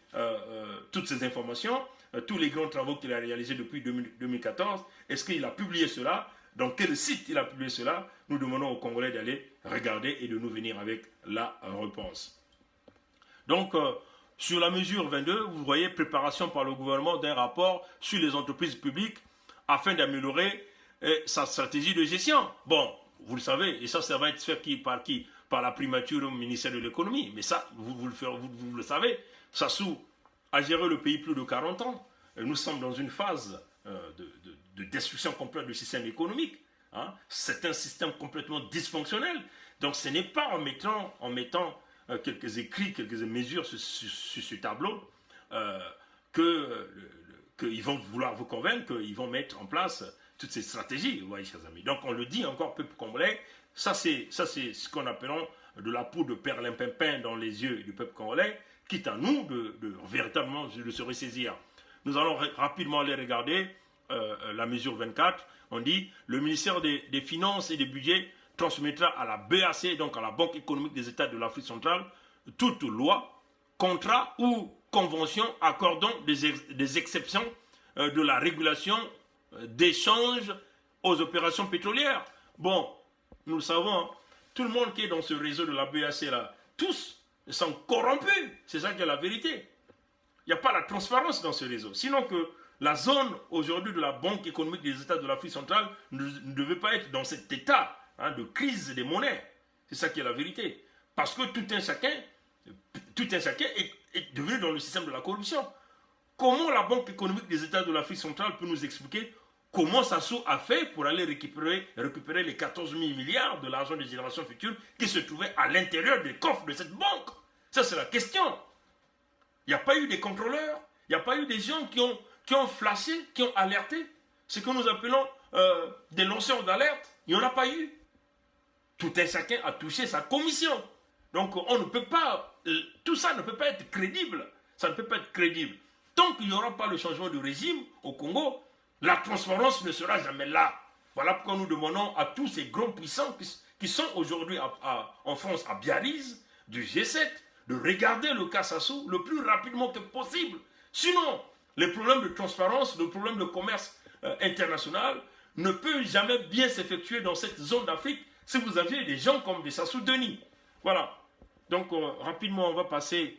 toutes ces informations, tous les grands travaux qu'il a réalisés depuis 2014, est-ce qu'il a publié cela? Dans quel site il a publié cela? Nous demandons aux Congolais d'aller regarder et de nous venir avec la réponse. Donc, sur la mesure 22, vous voyez préparation par le gouvernement d'un rapport sur les entreprises publiques afin d'améliorer sa stratégie de gestion. Bon, vous le savez, et ça va être fait par qui? Par la primature au ministère de l'économie. Mais ça, vous le savez, Sassou a géré le pays plus de 40 ans. Et nous sommes dans une phase de destruction complète du système économique. Hein. C'est un système complètement dysfonctionnel. Donc ce n'est pas en mettant quelques écrits, quelques mesures sur ce tableau qu'ils vont vouloir vous convaincre qu'ils vont mettre en place toutes ces stratégies, vous voyez, chers amis. Donc on le dit encore, peuple congolais, ça c'est ce qu'on appelle de la poudre de perlimpinpin dans les yeux du peuple congolais, quitte à nous de véritablement de se ressaisir. Nous allons rapidement aller regarder la mesure 24. On dit, le ministère des Finances et des Budgets transmettra à la BAC, donc à la Banque économique des États de l'Afrique centrale, toute loi, contrat ou convention accordant des exceptions de la régulation d'échange aux opérations pétrolières. Bon, nous le savons, tout le monde qui est dans ce réseau de la BAC là, tous sont corrompus. C'est ça qui est la vérité. Il n'y a pas la transparence dans ce réseau. Sinon que la zone aujourd'hui de la Banque économique des États de l'Afrique centrale ne devait pas être dans cet état de crise des monnaies. C'est ça qui est la vérité. Parce que tout un chacun est devenu dans le système de la corruption. Comment la Banque économique des États de l'Afrique centrale peut nous expliquer comment Sassou a fait pour aller récupérer les 14 000 milliards de l'argent des générations futures qui se trouvaient à l'intérieur des coffres de cette banque? Ça, c'est la question. Il n'y a pas eu des contrôleurs, il n'y a pas eu des gens qui ont flashé, qui ont alerté. Ce que nous appelons des lanceurs d'alerte, il n'y en a pas eu. Tout un chacun a touché sa commission. Donc on ne peut pas, tout ça ne peut pas être crédible. Ça ne peut pas être crédible. Tant qu'il n'y aura pas le changement de régime au Congo, la transparence ne sera jamais là. Voilà pourquoi nous demandons à tous ces grands puissants qui sont aujourd'hui en France à Biarritz, du G7, de regarder le cas Sassou le plus rapidement que possible. Sinon, les problèmes de transparence, le problème de commerce international ne peut jamais bien s'effectuer dans cette zone d'Afrique si vous aviez des gens comme des Sassou Denis. Voilà. Donc, rapidement, on va passer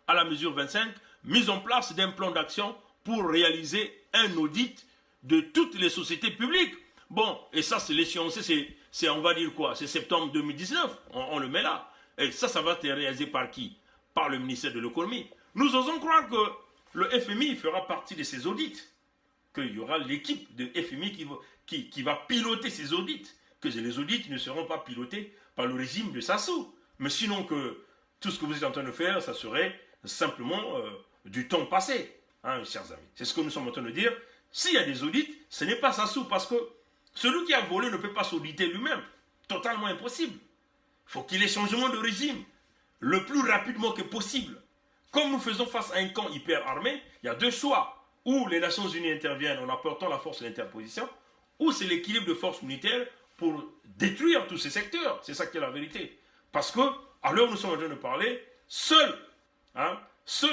à la mesure 25, mise en place d'un plan d'action pour réaliser un audit de toutes les sociétés publiques. Bon, et ça, c'est l'échéancier, c'est on va dire quoi? C'est septembre 2019, on le met là. Et ça va être réalisé par qui? Par le ministère de l'économie. Nous osons croire que le FMI fera partie de ces audits, qu'il y aura l'équipe de FMI qui va piloter ces audits, que les audits ne seront pas pilotés par le régime de Sassou. Mais sinon que tout ce que vous êtes en train de faire, ça serait simplement du temps passé, hein, chers amis. C'est ce que nous sommes en train de dire. S'il y a des audits, ce n'est pas Sassou, parce que celui qui a volé ne peut pas s'auditer lui-même. Totalement impossible. Il faut qu'il y ait changement de régime le plus rapidement que possible. Comme nous faisons face à un camp hyper armé, il y a deux choix. Ou les Nations Unies interviennent en apportant la force d'interposition, ou c'est l'équilibre de forces militaires pour détruire tous ces secteurs. C'est ça qui est la vérité. Parce que, à l'heure où nous sommes en train de parler, seul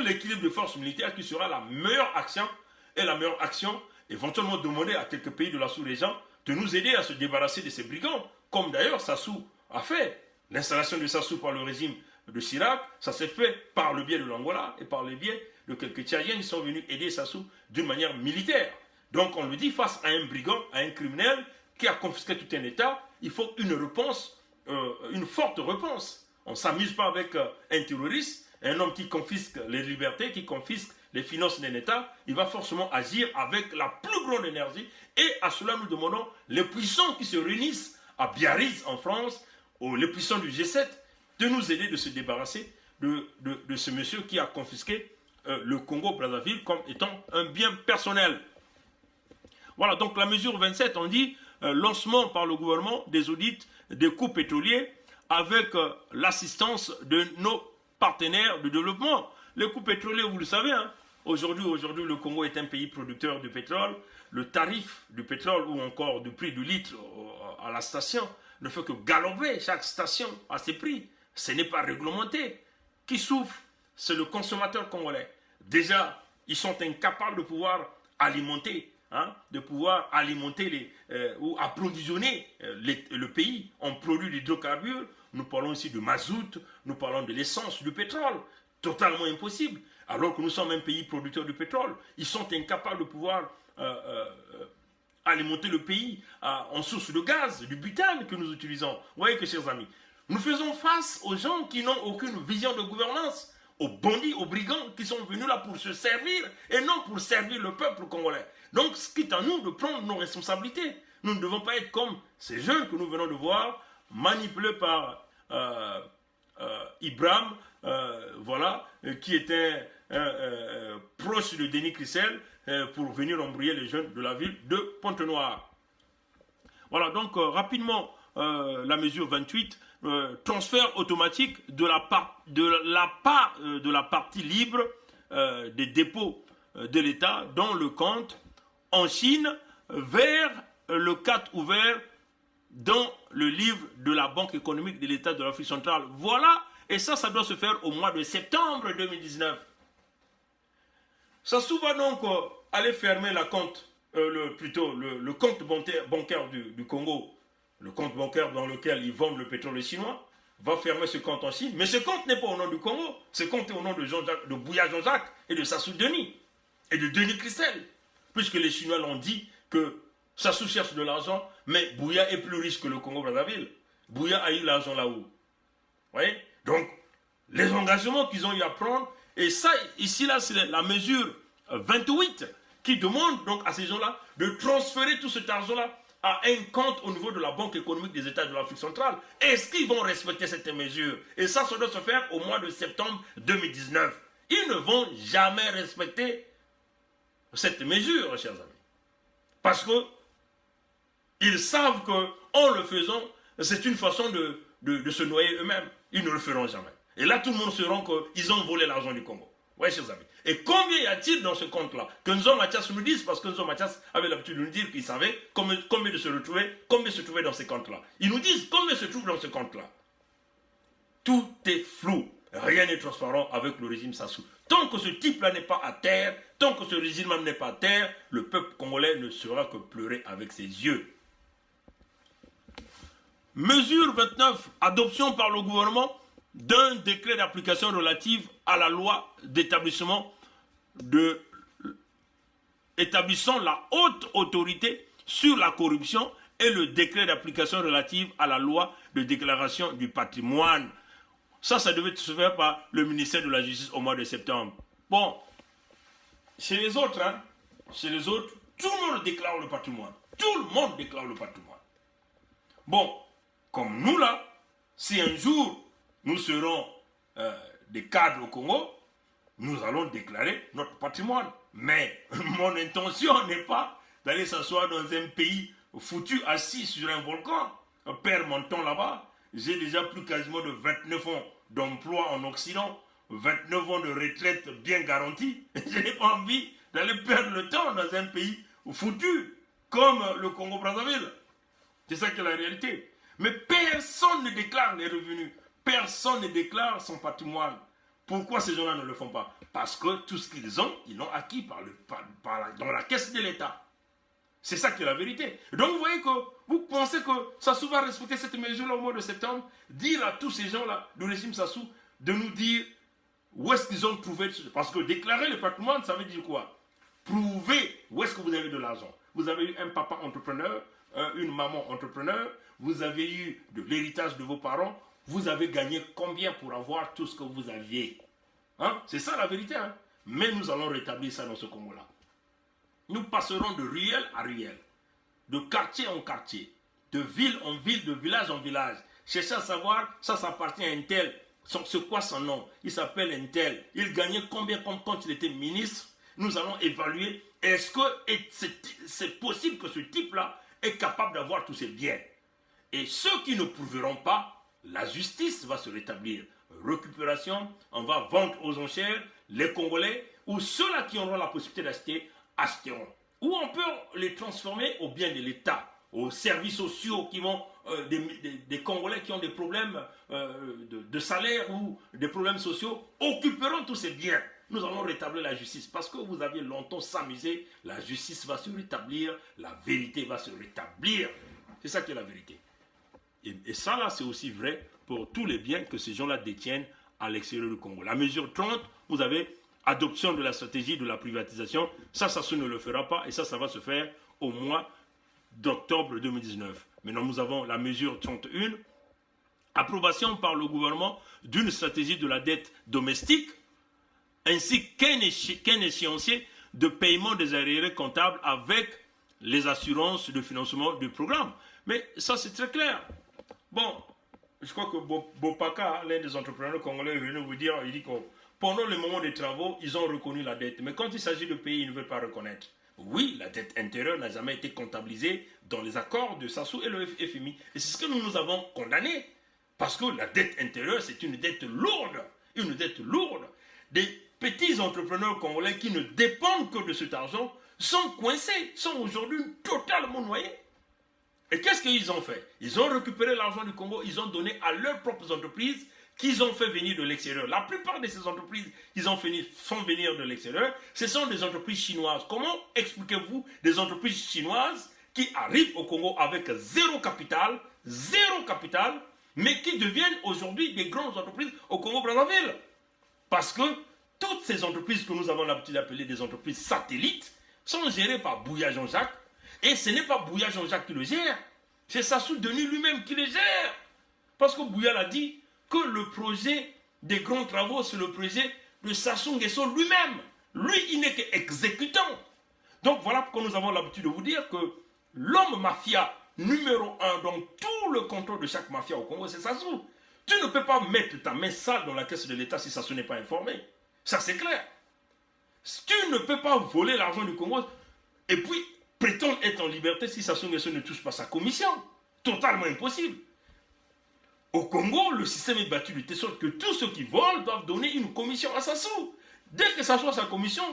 l'équilibre de forces militaires qui sera la meilleure action, et la meilleure action, éventuellement demander à quelques pays de la sous-région de nous aider à se débarrasser de ces brigands, comme d'ailleurs Sassou a fait. L'installation de Sassou par le régime de Chirac, ça s'est fait par le biais de l'Angola et par le biais de quelques Tchadiens qui sont venus aider Sassou d'une manière militaire. Donc on le dit, face à un brigand, à un criminel qui a confisqué tout un État, il faut une réponse, une forte réponse. On ne s'amuse pas avec un terroriste, un homme qui confisque les libertés, qui confisque les finances d'un État. Il va forcément agir avec la plus grande énergie. Et à cela, nous demandons les puissants qui se réunissent à Biarritz en France, les puissants du G7, de nous aider de se débarrasser de ce monsieur qui a confisqué le Congo-Brazzaville comme étant un bien personnel. Voilà, donc la mesure 27, on dit lancement par le gouvernement des audits des coûts pétroliers avec l'assistance de nos partenaires de développement. Les coûts pétroliers, vous le savez, hein, aujourd'hui, le Congo est un pays producteur de pétrole. Le tarif du pétrole ou encore du prix du litre à la station ne fait que galoper. Chaque station a ses prix. Ce n'est pas réglementé. Qui souffre? C'est le consommateur congolais. Déjà, ils sont incapables de pouvoir alimenter, ou approvisionner le pays en produits d'hydrocarbures. Nous parlons ici de mazout, nous parlons de l'essence, du pétrole. Totalement impossible. Alors que nous sommes un pays producteur de pétrole. Ils sont incapables de pouvoir alimenter le pays en source de gaz, du butane que nous utilisons. Vous voyez que, chers amis, nous faisons face aux gens qui n'ont aucune vision de gouvernance, aux bandits, aux brigands qui sont venus là pour se servir et non pour servir le peuple congolais. Donc, ce qui est à nous de prendre nos responsabilités. Nous ne devons pas être comme ces jeunes que nous venons de voir, manipulés par Ibrahim, qui était proche de Denis Christel pour venir embrouiller les jeunes de la ville de Pointe-Noire. Voilà, donc rapidement, la mesure 28, transfert automatique de la partie libre des dépôts de l'État dans le compte en Chine vers le cadre ouvert dans le livre de la Banque économique de l'État de l'Afrique centrale. Voilà, et ça doit se faire au mois de septembre 2019. Sassou va donc aller fermer le compte bancaire du Congo, le compte bancaire dans lequel ils vendent le pétrole chinois, va fermer ce compte en Chine. Mais ce compte n'est pas au nom du Congo, ce compte est au nom de Bouya Jean-Jacques et de Sassou Denis et de Denis Christel, puisque les Chinois l'ont dit que Sassou cherche de l'argent, mais Bouya est plus riche que le Congo-Brazzaville. Bouya a eu l'argent là-haut. Vous voyez? Donc, les engagements qu'ils ont eu à prendre, et ça, ici, là, c'est la mesure 28 qui demande donc à ces gens-là de transférer tout cet argent-là à un compte au niveau de la Banque économique des États de l'Afrique centrale. Est-ce qu'ils vont respecter cette mesure? Et ça doit se faire au mois de septembre 2019. Ils ne vont jamais respecter cette mesure, chers amis. Parce que ils savent qu'en le faisant, c'est une façon de se noyer eux-mêmes. Ils ne le feront jamais. Et là, tout le monde saura qu'ils ont volé l'argent du Congo. Oui, chers amis. Et combien y a-t-il dans ce compte-là? Que Nzo Mathias nous dise, parce que Nzo Mathias avait l'habitude de nous dire qu'il savait combien se trouvait dans ces comptes-là. Ils nous disent combien se trouve dans ce compte-là. Tout est flou. Rien n'est transparent avec le régime Sassou. Tant que ce type-là n'est pas à terre, tant que ce régime-là n'est pas à terre, le peuple congolais ne sera que pleurer avec ses yeux. Mesure 29, adoption par le gouvernement d'un décret d'application relative à la loi d'établissement établissant la haute autorité sur la corruption et le décret d'application relative à la loi de déclaration du patrimoine. Ça devait se faire par le ministère de la Justice au mois de septembre. Bon, chez les autres, tout le monde déclare le patrimoine. Tout le monde déclare le patrimoine. Bon, comme nous là, si un jour nous serons des cadres au Congo, nous allons déclarer notre patrimoine. Mais mon intention n'est pas d'aller s'asseoir dans un pays foutu assis sur un volcan, père menton là-bas. J'ai déjà plus quasiment de 29 ans d'emploi en Occident, 29 ans de retraite bien garantie. Je n'ai pas envie d'aller perdre le temps dans un pays foutu comme le Congo-Brazzaville. C'est ça qui est la réalité. Mais personne ne déclare les revenus. Personne ne déclare son patrimoine. Pourquoi ces gens-là ne le font pas? Parce que tout ce qu'ils ont, ils l'ont acquis dans la caisse de l'État. C'est ça qui est la vérité. Donc vous voyez que vous pensez que Sassou va respecter cette mesure-là au mois de septembre, dire à tous ces gens-là du régime Sassou de nous dire où est-ce qu'ils ont trouvé. Parce que déclarer le patrimoine, ça veut dire quoi? Prouvez où est-ce que vous avez de l'argent. Vous avez eu un papa entrepreneur, une maman entrepreneur, vous avez eu de l'héritage de vos parents, vous avez gagné combien pour avoir tout ce que vous aviez? Hein? C'est ça la vérité. Hein? Mais nous allons rétablir ça dans ce Congo-là. Nous passerons de ruelle à ruelle, de quartier en quartier, de ville en ville, de village en village. Cherchez à savoir, ça appartient à un tel. C'est quoi son nom? Il s'appelle un tel. Il gagnait combien quand il était ministre? Nous allons évaluer, est-ce que c'est possible que ce type-là est capable d'avoir tous ses biens? Et ceux qui ne prouveront pas, la justice va se rétablir. Récupération, on va vendre aux enchères, les Congolais, ou ceux-là qui auront la possibilité d'acheter, achèteront. Ou on peut les transformer au bien de l'État, aux services sociaux qui vont, des Congolais qui ont des problèmes de salaire ou des problèmes sociaux, occuperont tous ces biens. Nous allons rétablir la justice. Parce que vous aviez longtemps s'amusé, la justice va se rétablir, la vérité va se rétablir. C'est ça qui est la vérité. Et ça, là, c'est aussi vrai pour tous les biens que ces gens-là détiennent à l'extérieur du Congo. La mesure 30, vous avez adoption de la stratégie de la privatisation. Ça ne le fera pas. Et ça va se faire au mois d'octobre 2019. Maintenant, nous avons la mesure 31. Approbation par le gouvernement d'une stratégie de la dette domestique ainsi qu'un échéancier de paiement des arriérés comptables avec les assurances de financement du programme. Mais ça, c'est très clair. Bon, je crois que Bopaka, l'un des entrepreneurs congolais, est venu vous dire, il dit que pendant le moment des travaux, ils ont reconnu la dette. Mais quand il s'agit de payer, ils ne veulent pas reconnaître. Oui, la dette intérieure n'a jamais été comptabilisée dans les accords de Sassou et le FMI. Et c'est ce que nous avons condamné. Parce que la dette intérieure, c'est une dette lourde. Une dette lourde. Des petits entrepreneurs congolais qui ne dépendent que de cet argent sont coincés, sont aujourd'hui totalement noyés. Et qu'est-ce qu'ils ont fait? Ils ont récupéré l'argent du Congo, ils ont donné à leurs propres entreprises qu'ils ont fait venir de l'extérieur. La plupart de ces entreprises qu'ils ont font venir de l'extérieur, ce sont des entreprises chinoises. Comment expliquez-vous des entreprises chinoises qui arrivent au Congo avec zéro capital, mais qui deviennent aujourd'hui des grandes entreprises au Congo-Brazzaville? Parce que toutes ces entreprises que nous avons l'habitude d'appeler des entreprises satellites sont gérées par Bouya Jean-Jacques. Et ce n'est pas Bouya Jean-Jacques qui le gère, c'est Sassou Denis lui-même qui le gère. Parce que Bouya l'a dit que le projet des grands travaux, c'est le projet de Sassou Nguesso lui-même. Lui, il n'est qu'exécutant. Donc voilà pourquoi nous avons l'habitude de vous dire que l'homme mafia numéro 1 dans tout le contrôle de chaque mafia au Congo, c'est Sassou. Tu ne peux pas mettre ta main sale dans la caisse de l'État si Sassou n'est pas informé. Ça, c'est clair. Tu ne peux pas voler l'argent du Congo et puis prétendre être en liberté si Sassou Nguesso ne touche pas sa commission. Totalement impossible. Au Congo, le système est battu de telle sorte que tous ceux qui volent doivent donner une commission à Sassou. Dès que ça soit sa commission,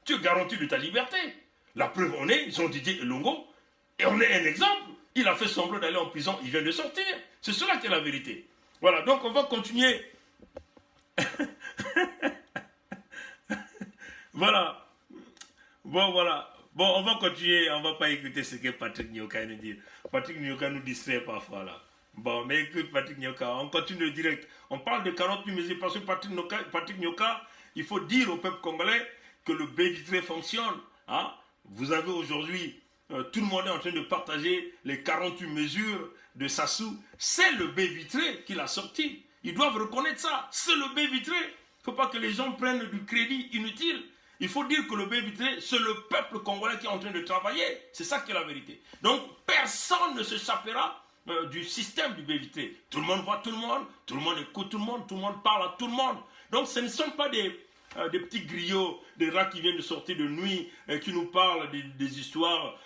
tu es garanti de ta liberté. La preuve en est, ils ont Didier Elongo, et on est un exemple. Il a fait semblant d'aller en prison, il vient de sortir. C'est cela qui est la vérité. Voilà, donc on va continuer. Voilà. Bon, voilà. Bon, on va continuer. On ne va pas écouter ce que Patrick Nyoka nous dit. Patrick Nyoka nous distrait parfois là. Bon, mais écoute Patrick Nyoka, on continue le direct. On parle de 48 mesures parce que Patrick Nyoka, il faut dire au peuple congolais que le baie vitré fonctionne. Hein? Vous avez aujourd'hui, tout le monde est en train de partager les 48 mesures de Sassou. C'est le baie vitré qui l'a sorti. Ils doivent reconnaître ça. C'est le baie vitré. Il ne faut pas que les gens prennent du crédit inutile. Il faut dire que le baie vitré, c'est le peuple congolais qui est en train de travailler. C'est ça qui est la vérité. Donc, personne ne s'échappera du système du baie vitré. Tout le monde voit tout le monde écoute tout le monde parle à tout le monde. Donc, ce ne sont pas des petits griots, des rats qui viennent de sortir de nuit, qui nous parlent des histoires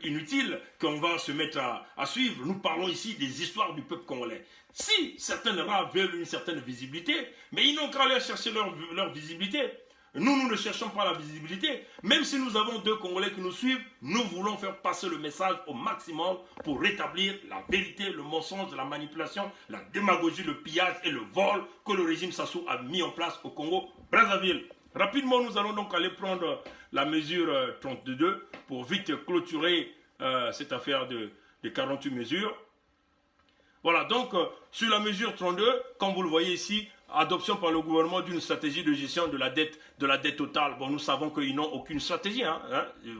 inutiles qu'on va se mettre à suivre. Nous parlons ici des histoires du peuple congolais. Si certains rats veulent une certaine visibilité, mais ils n'ont qu'à aller chercher leur visibilité. Nous ne cherchons pas la visibilité. Même si nous avons 2 Congolais qui nous suivent, nous voulons faire passer le message au maximum pour rétablir la vérité, le mensonge, la manipulation, la démagogie, le pillage et le vol que le régime Sassou a mis en place au Congo-Brazzaville. Rapidement, nous allons donc aller prendre la mesure 32 pour vite clôturer cette affaire de 48 mesures. Voilà, donc sur la mesure 32, comme vous le voyez ici, adoption par le gouvernement d'une stratégie de gestion de la dette totale. Bon, nous savons qu'ils n'ont aucune stratégie.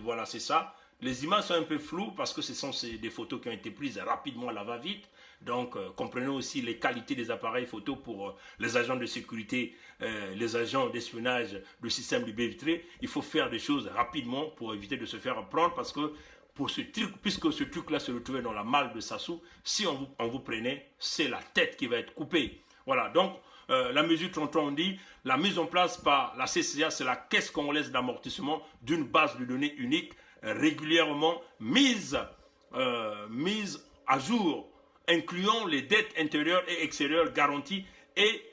Voilà, c'est ça. Les images sont un peu floues parce que ce sont des photos qui ont été prises rapidement à la va-vite. Donc, comprenez aussi les qualités des appareils photo pour les agents de sécurité, les agents d'espionnage, le système du baie vitrée. Il faut faire des choses rapidement pour éviter de se faire prendre parce que pour ce truc, puisque ce truc-là se retrouvait dans la malle de Sassou, si on vous prenait, c'est la tête qui va être coupée. Voilà, donc la mesure 33, on dit, la mise en place par la CCA, c'est la Caisse congolaise d'amortissement d'une base de données unique régulièrement mise à jour, incluant les dettes intérieures et extérieures garanties et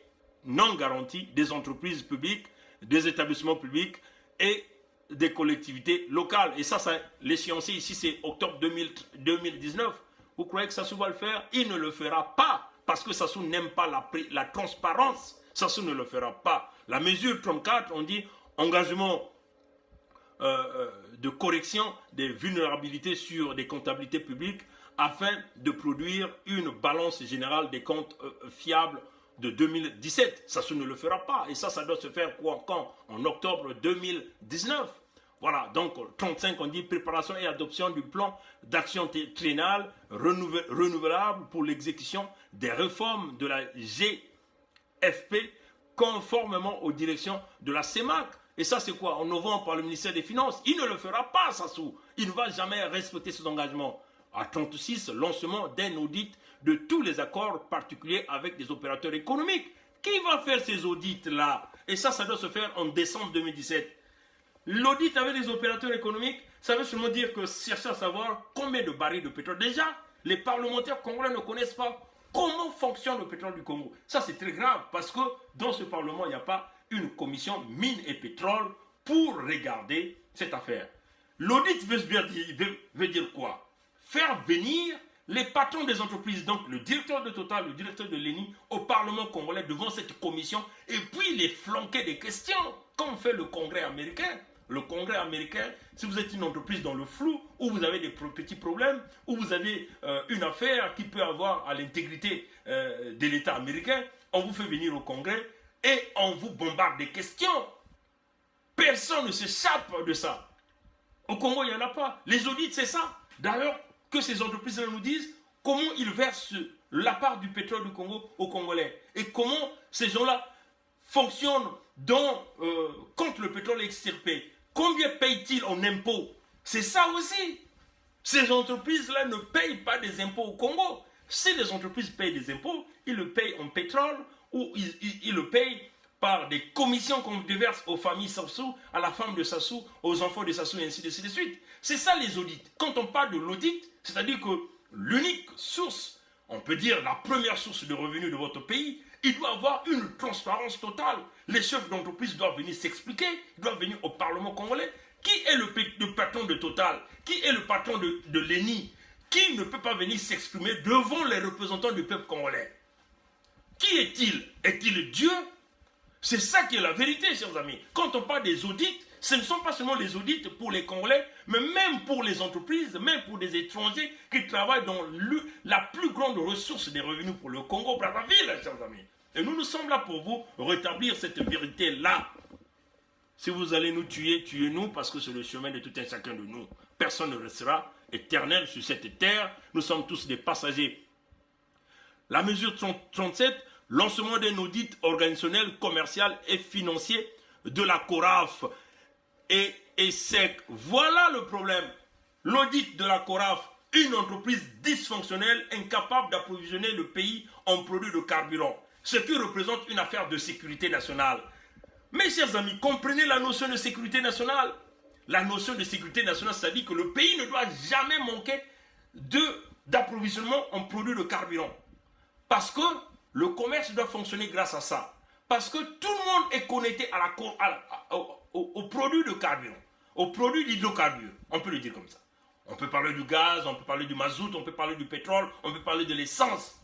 non garanties des entreprises publiques, des établissements publics et des collectivités locales. Et ça l'échéancier ici, c'est octobre 2019. Vous croyez que Sassou va le faire? Il ne le fera pas, parce que Sassou n'aime pas la transparence. Sassou ne le fera pas. La mesure 34, on dit engagement de correction des vulnérabilités sur des comptabilités publiques afin de produire une balance générale des comptes fiables de 2017. Ça ne le fera pas. Et ça doit se faire quand? En octobre 2019. Voilà, donc 35, on dit préparation et adoption du plan d'action triennale renouvelable pour l'exécution des réformes de la GFP conformément aux directions de la CEMAC. Et ça, c'est quoi? En novembre, par le ministère des Finances. Il ne le fera pas, Sassou. Il ne va jamais respecter ses engagements. À 36, lancement d'un audit de tous les accords particuliers avec des opérateurs économiques. Qui va faire ces audits-là? Et ça doit se faire en décembre 2017. L'audit avec les opérateurs économiques, ça veut seulement dire que chercher à savoir combien de barils de pétrole. Déjà, les parlementaires congolais ne connaissent pas comment fonctionne le pétrole du Congo. Ça, c'est très grave parce que dans ce parlement, il n'y a pas une commission mine et pétrole pour regarder cette affaire. L'audit veut dire quoi? Faire venir les patrons des entreprises, donc le directeur de Total, le directeur de l'ENI, au Parlement congolais devant cette commission et puis les flanquer des questions, comme fait le Congrès américain. Le Congrès américain, si vous êtes une entreprise dans le flou, ou vous avez des petits problèmes, ou vous avez une affaire qui peut avoir à l'intégrité de l'État américain, on vous fait venir au Congrès et on vous bombarde des questions. Personne ne s'échappe de ça. Au Congo, il n'y en a pas. Les audits, c'est ça. D'ailleurs, que ces entreprises-là nous disent comment ils versent la part du pétrole du Congo aux Congolais. Et comment ces gens-là fonctionnent quand le pétrole est extirpé. Combien payent-ils en impôts? C'est ça aussi. Ces entreprises-là ne payent pas des impôts au Congo. Si les entreprises payent des impôts, ils le payent en pétrole ou ils le payent par des commissions qu'on déverse aux familles Sassou, à la femme de Sassou, aux enfants de Sassou, et ainsi de suite. C'est ça les audits. Quand on parle de l'audit, c'est-à-dire que l'unique source, on peut dire la première source de revenus de votre pays, il doit avoir une transparence totale. Les chefs d'entreprise doivent venir s'expliquer, ils doivent venir au Parlement congolais. Qui est le patron de Total? Qui est le patron de l'ENI? Qui ne peut pas venir s'exprimer devant les représentants du peuple congolais? Qui est-il? Est-il Dieu? C'est ça qui est la vérité, chers amis. Quand on parle des audits, ce ne sont pas seulement les audits pour les Congolais, mais même pour les entreprises, même pour des étrangers qui travaillent dans la plus grande ressource des revenus pour le Congo-Brazzaville, chers amis. Et nous sommes là pour vous rétablir cette vérité-là. Si vous allez nous tuer, tuez-nous, parce que c'est le chemin de tout un chacun de nous. Personne ne restera éternel sur cette terre. Nous sommes tous des passagers. La mesure 37, lancement d'un audit organisationnel, commercial et financier de la CORAF et sec. Voilà le problème. L'audit de la CORAF, une entreprise dysfonctionnelle, incapable d'approvisionner le pays en produits de carburant, ce qui représente une affaire de sécurité nationale. Mes chers amis, comprenez la notion de sécurité nationale. La notion de sécurité nationale, c'est-à-dire que le pays ne doit jamais manquer d'approvisionnement en produits de carburant. Parce que le commerce doit fonctionner grâce à ça. Parce que tout le monde est connecté aux produits de carburant, aux produits d'hydrocarbures. On peut le dire comme ça. On peut parler du gaz, on peut parler du mazout, on peut parler du pétrole, on peut parler de l'essence.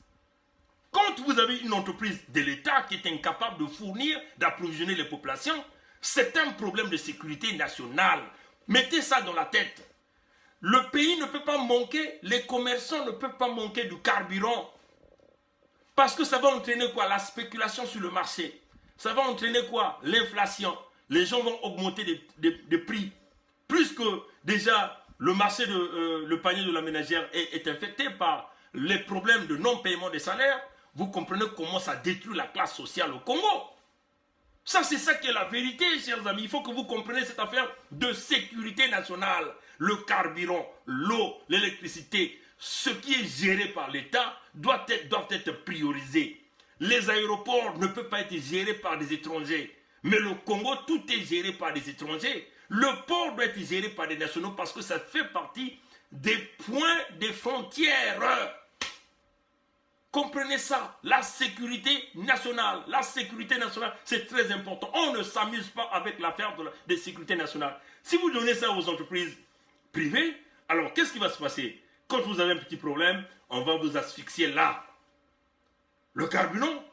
Quand vous avez une entreprise de l'État qui est incapable de fournir, d'approvisionner les populations, c'est un problème de sécurité nationale. Mettez ça dans la tête. Le pays ne peut pas manquer, les commerçants ne peuvent pas manquer du carburant. Parce que ça va entraîner quoi? La spéculation sur le marché. Ça va entraîner quoi? L'inflation. Les gens vont augmenter des prix. Plus que déjà le marché, le panier de la ménagère est infecté par les problèmes de non-paiement des salaires, vous comprenez comment ça détruit la classe sociale au Congo. Ça, c'est ça qui est la vérité, chers amis. Il faut que vous compreniez cette affaire de sécurité nationale. Le carburant, l'eau, l'électricité, ce qui est géré par l'État doivent être priorisé. Les aéroports ne peuvent pas être gérés par des étrangers. Mais le Congo, tout est géré par des étrangers. Le port doit être géré par des nationaux parce que ça fait partie des points des frontières. Comprenez ça, la sécurité nationale. La sécurité nationale, c'est très important. On ne s'amuse pas avec l'affaire de sécurité nationale. Si vous donnez ça aux entreprises privées, alors qu'est-ce qui va se passer? Quand vous avez un petit problème, on va vous asphyxier là. Le carburant,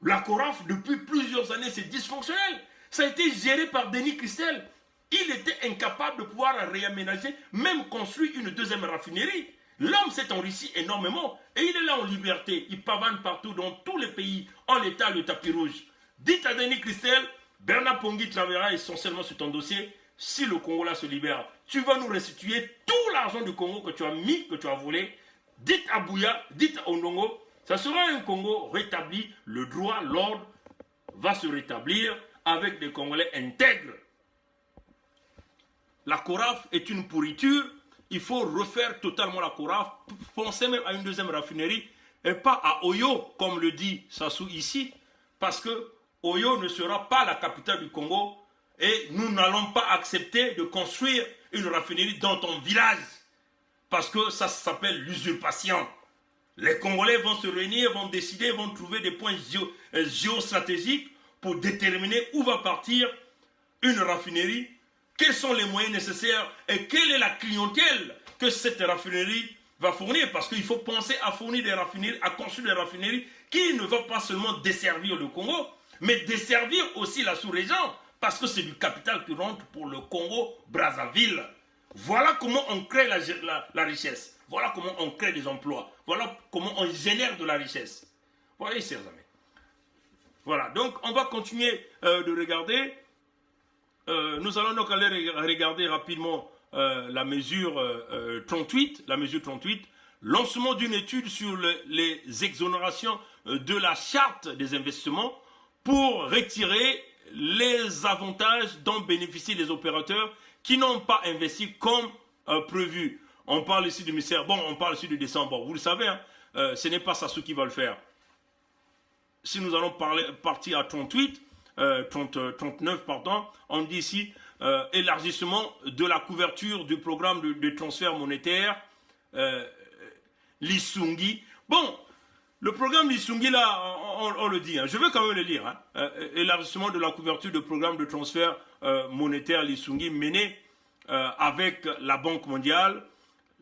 la CORAF, depuis plusieurs années, c'est dysfonctionnel. Ça a été géré par Denis Christel. Il était incapable de pouvoir réaménager, même construire une deuxième raffinerie. L'homme s'est enrichi énormément et il est là en liberté. Il pavane partout dans tous les pays en l'état le tapis rouge. Dites à Denis Christel, Bernard Pongui travaillera essentiellement sur ton dossier. Si le Congo là se libère, tu vas nous restituer tout l'argent du Congo que tu as mis, que tu as volé. Dites à Bouya, dites à Ondongo, ça sera un Congo rétabli, le droit, l'ordre va se rétablir avec des Congolais intègres. La CORAF est une pourriture, il faut refaire totalement la CORAF, pensez même à une deuxième raffinerie, et pas à Oyo, comme le dit Sassou ici, parce que Oyo ne sera pas la capitale du Congo, et nous n'allons pas accepter de construire une raffinerie dans ton village, parce que ça s'appelle l'usurpation. Les Congolais vont se réunir, vont décider, vont trouver des points géostratégiques pour déterminer où va partir une raffinerie, quels sont les moyens nécessaires et quelle est la clientèle que cette raffinerie va fournir. Parce qu'il faut penser à fournir des raffineries, à construire des raffineries qui ne vont pas seulement desservir le Congo, mais desservir aussi la sous-région. Parce que c'est du capital qui rentre pour le Congo-Brazzaville. Voilà comment on crée la richesse. Voilà comment on crée des emplois. Voilà comment on génère de la richesse. Voyez, chers amis. Voilà, donc on va continuer de regarder. Nous allons donc aller regarder rapidement la mesure 38. La mesure 38. Lancement d'une étude sur les exonérations de la charte des investissements pour retirer les avantages dont bénéficient les opérateurs qui n'ont pas investi comme prévu. On parle ici du ministère, bon, on parle ici du décembre. Bon, vous le savez, hein, ce n'est pas Sassou qui va le faire. Si nous allons partir à 38, 39, pardon, on dit ici élargissement de la couverture du programme de transfert monétaire Lisungi. Bon, le programme Lisungi, là, on le dit, hein, je veux quand même le lire. Hein, élargissement de la couverture du programme de transfert monétaire Lisungi mené avec la Banque mondiale.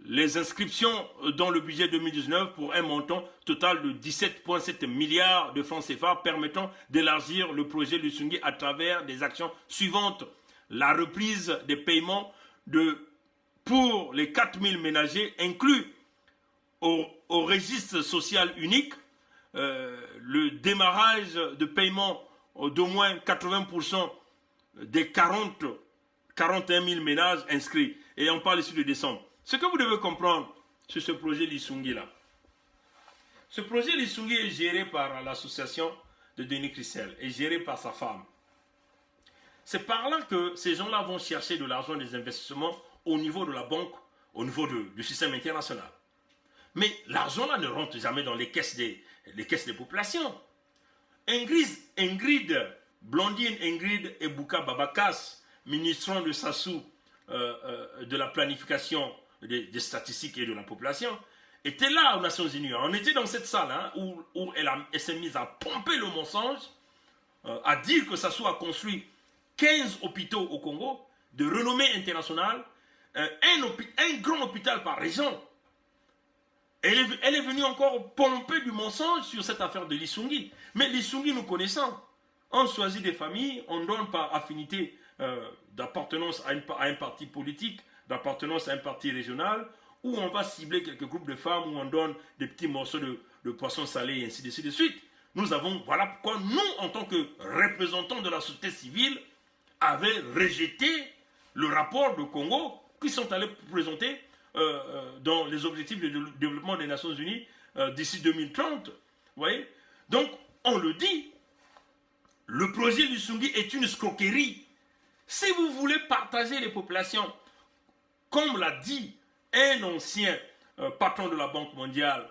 Les inscriptions dans le budget 2019 pour un montant total de 17,7 milliards de francs CFA permettant d'élargir le projet Lisungi à travers des actions suivantes. La reprise des paiements pour les 4000 ménagers inclus au registre social unique, le démarrage de paiement d'au moins 80% des 41 000 ménages inscrits. Et on parle ici de décembre. Ce que vous devez comprendre sur ce projet Lisungi là. Ce projet Lisungi est géré par l'association de Denis Christel et géré par sa femme. C'est par là que ces gens-là vont chercher de l'argent des investissements au niveau de la banque, au niveau du système international. Mais l'argent là ne rentre jamais dans les caisses des populations. Blandine Ingrid et Bouka Babakas, ministrant de Sassou de la planification des statistiques et de la population, était là aux Nations Unies. On était dans cette salle hein, où elle s'est mise à pomper le mensonge, à dire que Sassou a construit 15 hôpitaux au Congo, de renommée internationale, un grand hôpital par région. Elle est venue encore pomper du mensonge sur cette affaire de Lisungi. Mais Lisungi, nous connaissons. On choisit des familles, on donne par affinité d'appartenance à un parti politique, d'appartenance à un parti régional, où on va cibler quelques groupes de femmes, où on donne des petits morceaux de poisson salé et ainsi de suite. Nous avons, voilà pourquoi nous, en tant que représentants de la société civile, avons rejeté le rapport de Congo qui sont allés présenter dans les objectifs de développement des Nations Unies d'ici 2030. Vous voyez? Donc, on le dit, le projet Lussungi est une escroquerie. Si vous voulez partager les populations, comme l'a dit un ancien patron de la Banque mondiale,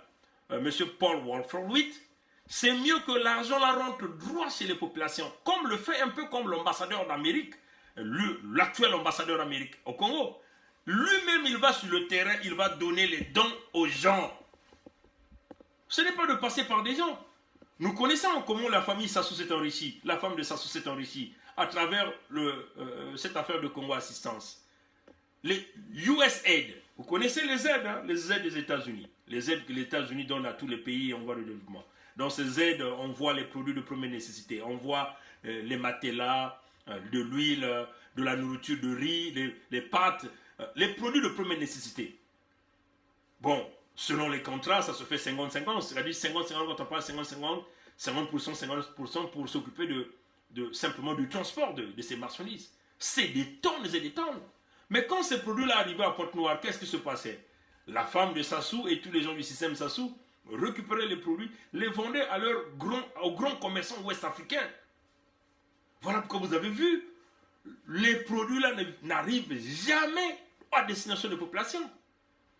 M. Paul Wolfowitz, c'est mieux que l'argent la rentre droit chez les populations, comme le fait un peu comme l'ambassadeur d'Amérique, l'actuel ambassadeur d'Amérique au Congo. Lui-même, il va sur le terrain, il va donner les dons aux gens. Ce n'est pas de passer par des gens. Nous connaissons comment la famille Sassou s'est enrichie, la femme de Sassou s'est enrichie, à travers cette affaire de Congo Assistance. Les USAID, vous connaissez les aides, hein, les aides des États-Unis. Les aides que les États-Unis donnent à tous les pays en voie de développement. Dans ces aides, on voit les produits de première nécessité. On voit les matelas, de l'huile, de la nourriture, de riz, les pâtes, les produits de première nécessité. Bon, selon les contrats, ça se fait 50-50. C'est-à-dire 50-50 quand on parle 50-50, 50% pour s'occuper simplement du transport de ces marchandises. C'est des tonnes et des tonnes. Mais quand ces produits-là arrivaient à Pointe-Noire, qu'est-ce qui se passait? La femme de Sassou et tous les gens du système Sassou récupéraient les produits, les vendaient aux grands commerçants ouest-africains. Voilà pourquoi vous avez vu, les produits-là n'arrivent jamais à destination de population.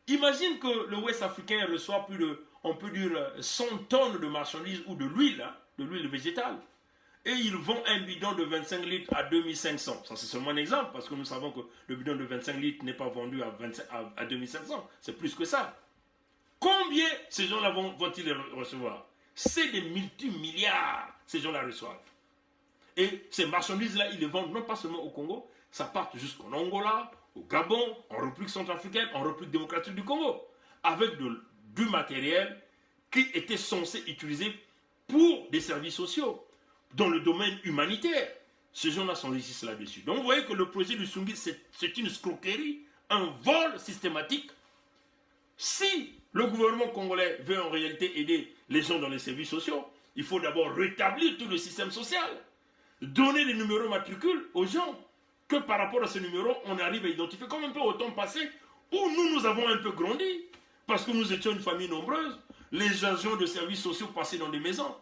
Imagine que le Ouest africain reçoit plus de, on peut dire, 100 tonnes de marchandises ou de l'huile végétale. Et ils vendent un bidon de 25 litres à 2500. Ça, c'est seulement un exemple, parce que nous savons que le bidon de 25 litres n'est pas vendu à 2500. C'est plus que ça. Combien ces gens-là vont-ils recevoir? C'est des multimilliards, ces gens-là reçoivent. Et ces marchandises-là, ils les vendent non pas seulement au Congo, ça part jusqu'en Angola, au Gabon, en République centrafricaine, en République démocratique du Congo, avec du matériel qui était censé utiliser pour des services sociaux, dans le domaine humanitaire. Ces gens-là s'enrichissent là-dessus. Donc vous voyez que le projet du Lussungi, c'est une escroquerie, un vol systématique. Si le gouvernement congolais veut en réalité aider les gens dans les services sociaux, il faut d'abord rétablir tout le système social, donner les numéros matricules aux gens, que par rapport à ces numéros, on arrive à identifier, comme un peu au temps passé, où nous avons un peu grandi, parce que nous étions une famille nombreuse, les agents de services sociaux passaient dans des maisons,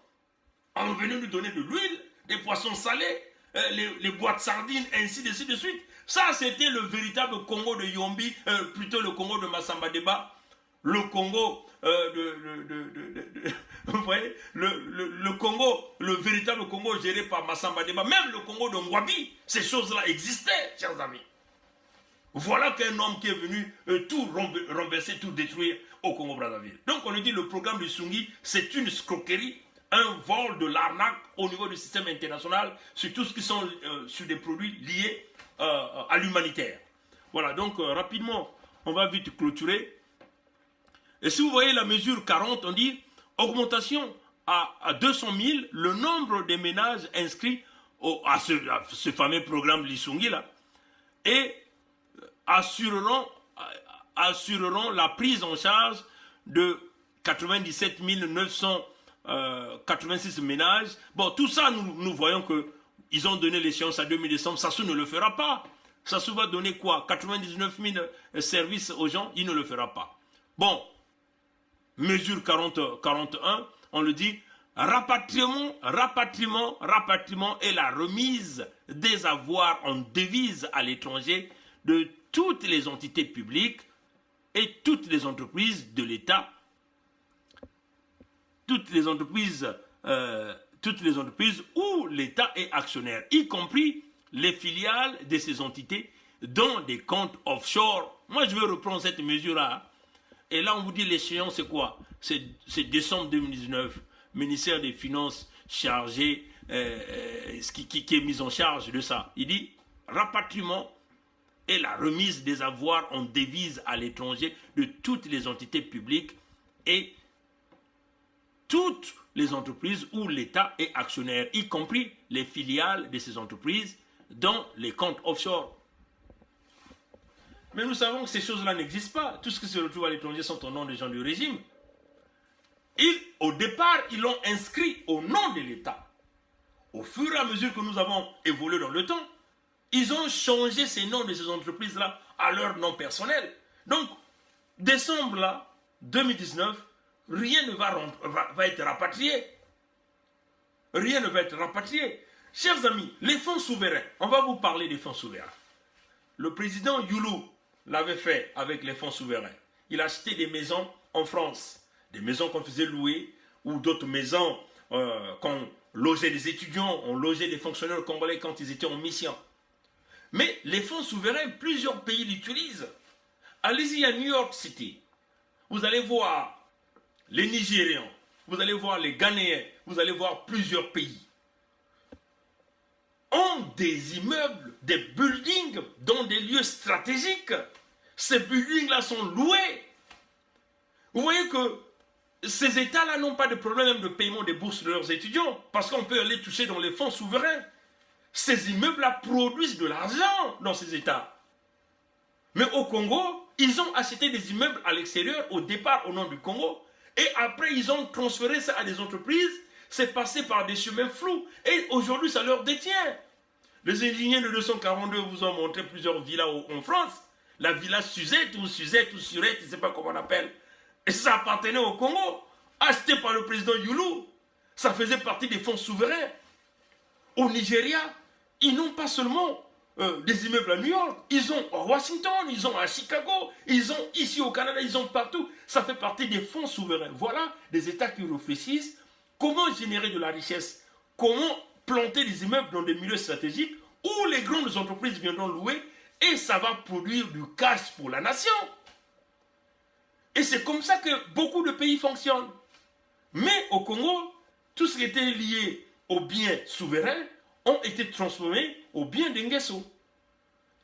on venait nous donner de l'huile, des poissons salés, les boîtes sardines, ainsi de suite. Ça, c'était le véritable Congo de Yombi, plutôt le Congo de Massamba Deba, le Congo vous voyez, le Congo, le véritable Congo géré par Massamba Deba, même le Congo de Ngwabi, ces choses-là existaient, chers amis. Voilà qu'un homme qui est venu tout renverser, tout détruire au Congo-Brazzaville. Donc on lui dit le programme du Lussungi, c'est une escroquerie, un vol de l'arnaque au niveau du système international sur tout ce qui sont sur des produits liés à l'humanitaire. Voilà, donc rapidement, on va vite clôturer. Et si vous voyez la mesure 40, on dit augmentation à 200 000 le nombre de ménages inscrits à ce fameux programme Lussungi là, et assureront la prise en charge de 97 986 ménages. Bon, tout ça, nous voyons qu'ils ont donné l'échéance à 2000 décembre. Sassou ne le fera pas. Sassou va donner quoi? 99 000 services aux gens, il ne le fera pas. Bon, mesure 41, on le dit, rapatriement et la remise des avoirs en devise à l'étranger de toutes les entités publiques et toutes les entreprises de l'État, toutes les entreprises où l'État est actionnaire, y compris les filiales de ces entités dans des comptes offshore. Moi, je vais reprendre cette mesure-là. Et là, on vous dit l'échéance, c'est quoi? C'est décembre 2019, ministère des Finances chargé, qui est mis en charge de ça. Il dit rapatriement et la remise des avoirs en devise à l'étranger de toutes les entités publiques et toutes les entreprises où l'État est actionnaire, y compris les filiales de ces entreprises dans les comptes offshore. Mais nous savons que ces choses-là n'existent pas. Tout ce qui se retrouve à l'étranger sont au nom des gens du régime. Au départ, ils l'ont inscrit au nom de l'État. Au fur et à mesure que nous avons évolué dans le temps, ils ont changé ces noms de ces entreprises-là à leur nom personnel. Donc, décembre là, 2019, rien ne va être rapatrié. Rien ne va être rapatrié. Chers amis, les fonds souverains, on va vous parler des fonds souverains. Le président Youlou l'avait fait avec les fonds souverains. Il a acheté des maisons en France, des maisons qu'on faisait louer, ou d'autres maisons qu'on logeait des étudiants, on logeait des fonctionnaires congolais quand ils étaient en mission. Mais les fonds souverains, plusieurs pays l'utilisent. Allez-y à New York City. Vous allez voir les Nigérians, vous allez voir les Ghanéens, vous allez voir plusieurs pays ont des immeubles, des buildings dans des lieux stratégiques. Ces buildings-là sont loués. Vous voyez que ces États-là n'ont pas de problème de paiement des bourses de leurs étudiants parce qu'on peut aller toucher dans les fonds souverains. Ces immeubles-là produisent de l'argent dans ces États. Mais au Congo, ils ont acheté des immeubles à l'extérieur au départ au nom du Congo et après ils ont transféré ça à des entreprises. C'est passé par des chemins flous et aujourd'hui ça leur détient. Les ingénieurs de 242 vous ont montré plusieurs villas en France. La villa Suzette ou Surette, je ne sais pas comment on appelle. Et ça appartenait au Congo, acheté par le président Youlou. Ça faisait partie des fonds souverains. Au Nigeria, ils n'ont pas seulement des immeubles à New York, ils ont à Washington, ils ont à Chicago, ils ont ici au Canada, ils ont partout. Ça fait partie des fonds souverains. Voilà des États qui réfléchissent comment générer de la richesse, comment planter des immeubles dans des milieux stratégiques où les grandes entreprises viendront louer et ça va produire du cash pour la nation. Et c'est comme ça que beaucoup de pays fonctionnent. Mais au Congo, tout ce qui était lié aux biens souverains ont été transformés aux biens d'Ngeso.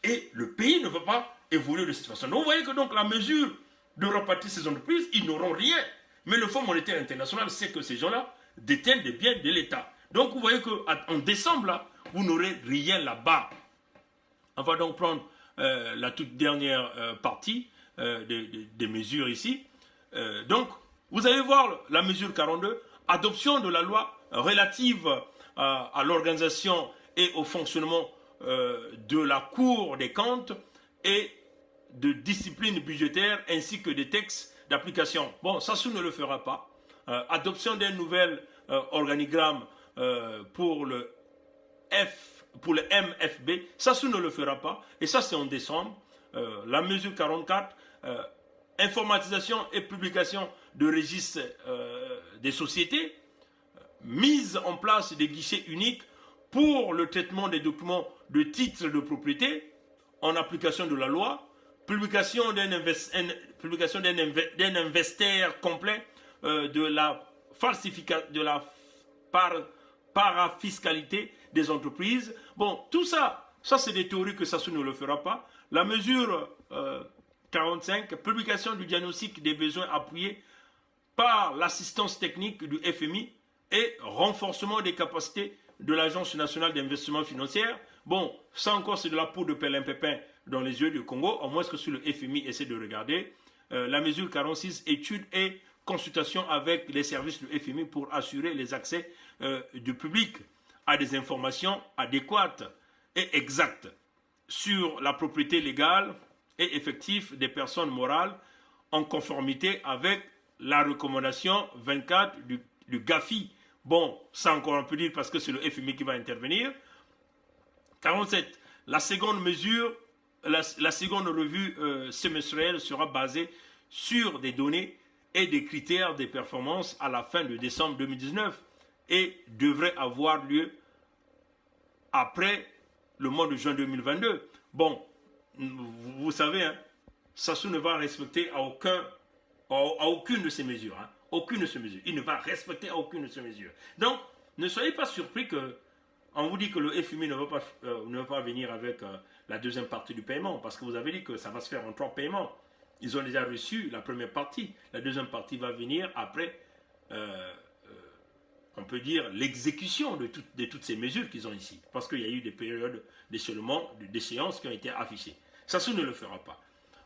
Et le pays ne va pas évoluer de cette façon. Donc vous voyez que donc la mesure de rapatrier ces entreprises, ils n'auront rien. Mais le Fonds monétaire international sait que ces gens-là détiennent des biens de l'État. Donc vous voyez qu'en décembre, là, vous n'aurez rien là-bas. On va donc prendre la toute dernière partie des mesures ici. Donc, vous allez voir la mesure 42, adoption de la loi relative à l'organisation et au fonctionnement de la Cour des comptes et de discipline budgétaire ainsi que des textes d'application. Bon, Sassou ne le fera pas. Adoption d'un nouvel organigramme pour le MFB, Sassou ne le fera pas. Et ça, c'est en décembre. La mesure 44, informatisation et publication de registres des sociétés, mise en place des guichets uniques pour le traitement des documents de titres de propriété en application de la loi, publication d'un inventaire complet de la parafiscalité des entreprises. Bon, tout ça, c'est des théories que Sassou ne le fera pas. La mesure 45, publication du diagnostic des besoins appuyés par l'assistance technique du FMI et renforcement des capacités de l'Agence nationale d'investissement financier. Bon, ça encore, c'est de la peau de perlimpépin dans les yeux du Congo, au moins que si le FMI essaie de regarder. La mesure 46, études et consultation avec les services du FMI pour assurer les accès du public à des informations adéquates et exactes sur la propriété légale et effective des personnes morales en conformité avec la recommandation 24 du GAFI. Bon, ça encore on peut dire parce que c'est le FMI qui va intervenir. 47. La seconde mesure, la seconde revue semestrielle sera basée sur des données et des critères de performance à la fin de décembre 2019 et devrait avoir lieu après le mois de juin 2022. Bon, vous savez, hein, Sassou ne va respecter à aucune de ces mesures. Hein, aucune de ces mesures. Il ne va respecter à aucune de ces mesures. Donc, ne soyez pas surpris qu'on vous dit que le FMI ne va pas venir avec la deuxième partie du paiement, parce que vous avez dit que ça va se faire en 3 paiements. Ils ont déjà reçu la première partie. La deuxième partie va venir après, on peut dire, l'exécution de toutes ces mesures qu'ils ont ici. Parce qu'il y a eu des périodes d'échéance qui ont été affichées. Sassou ne le fera pas.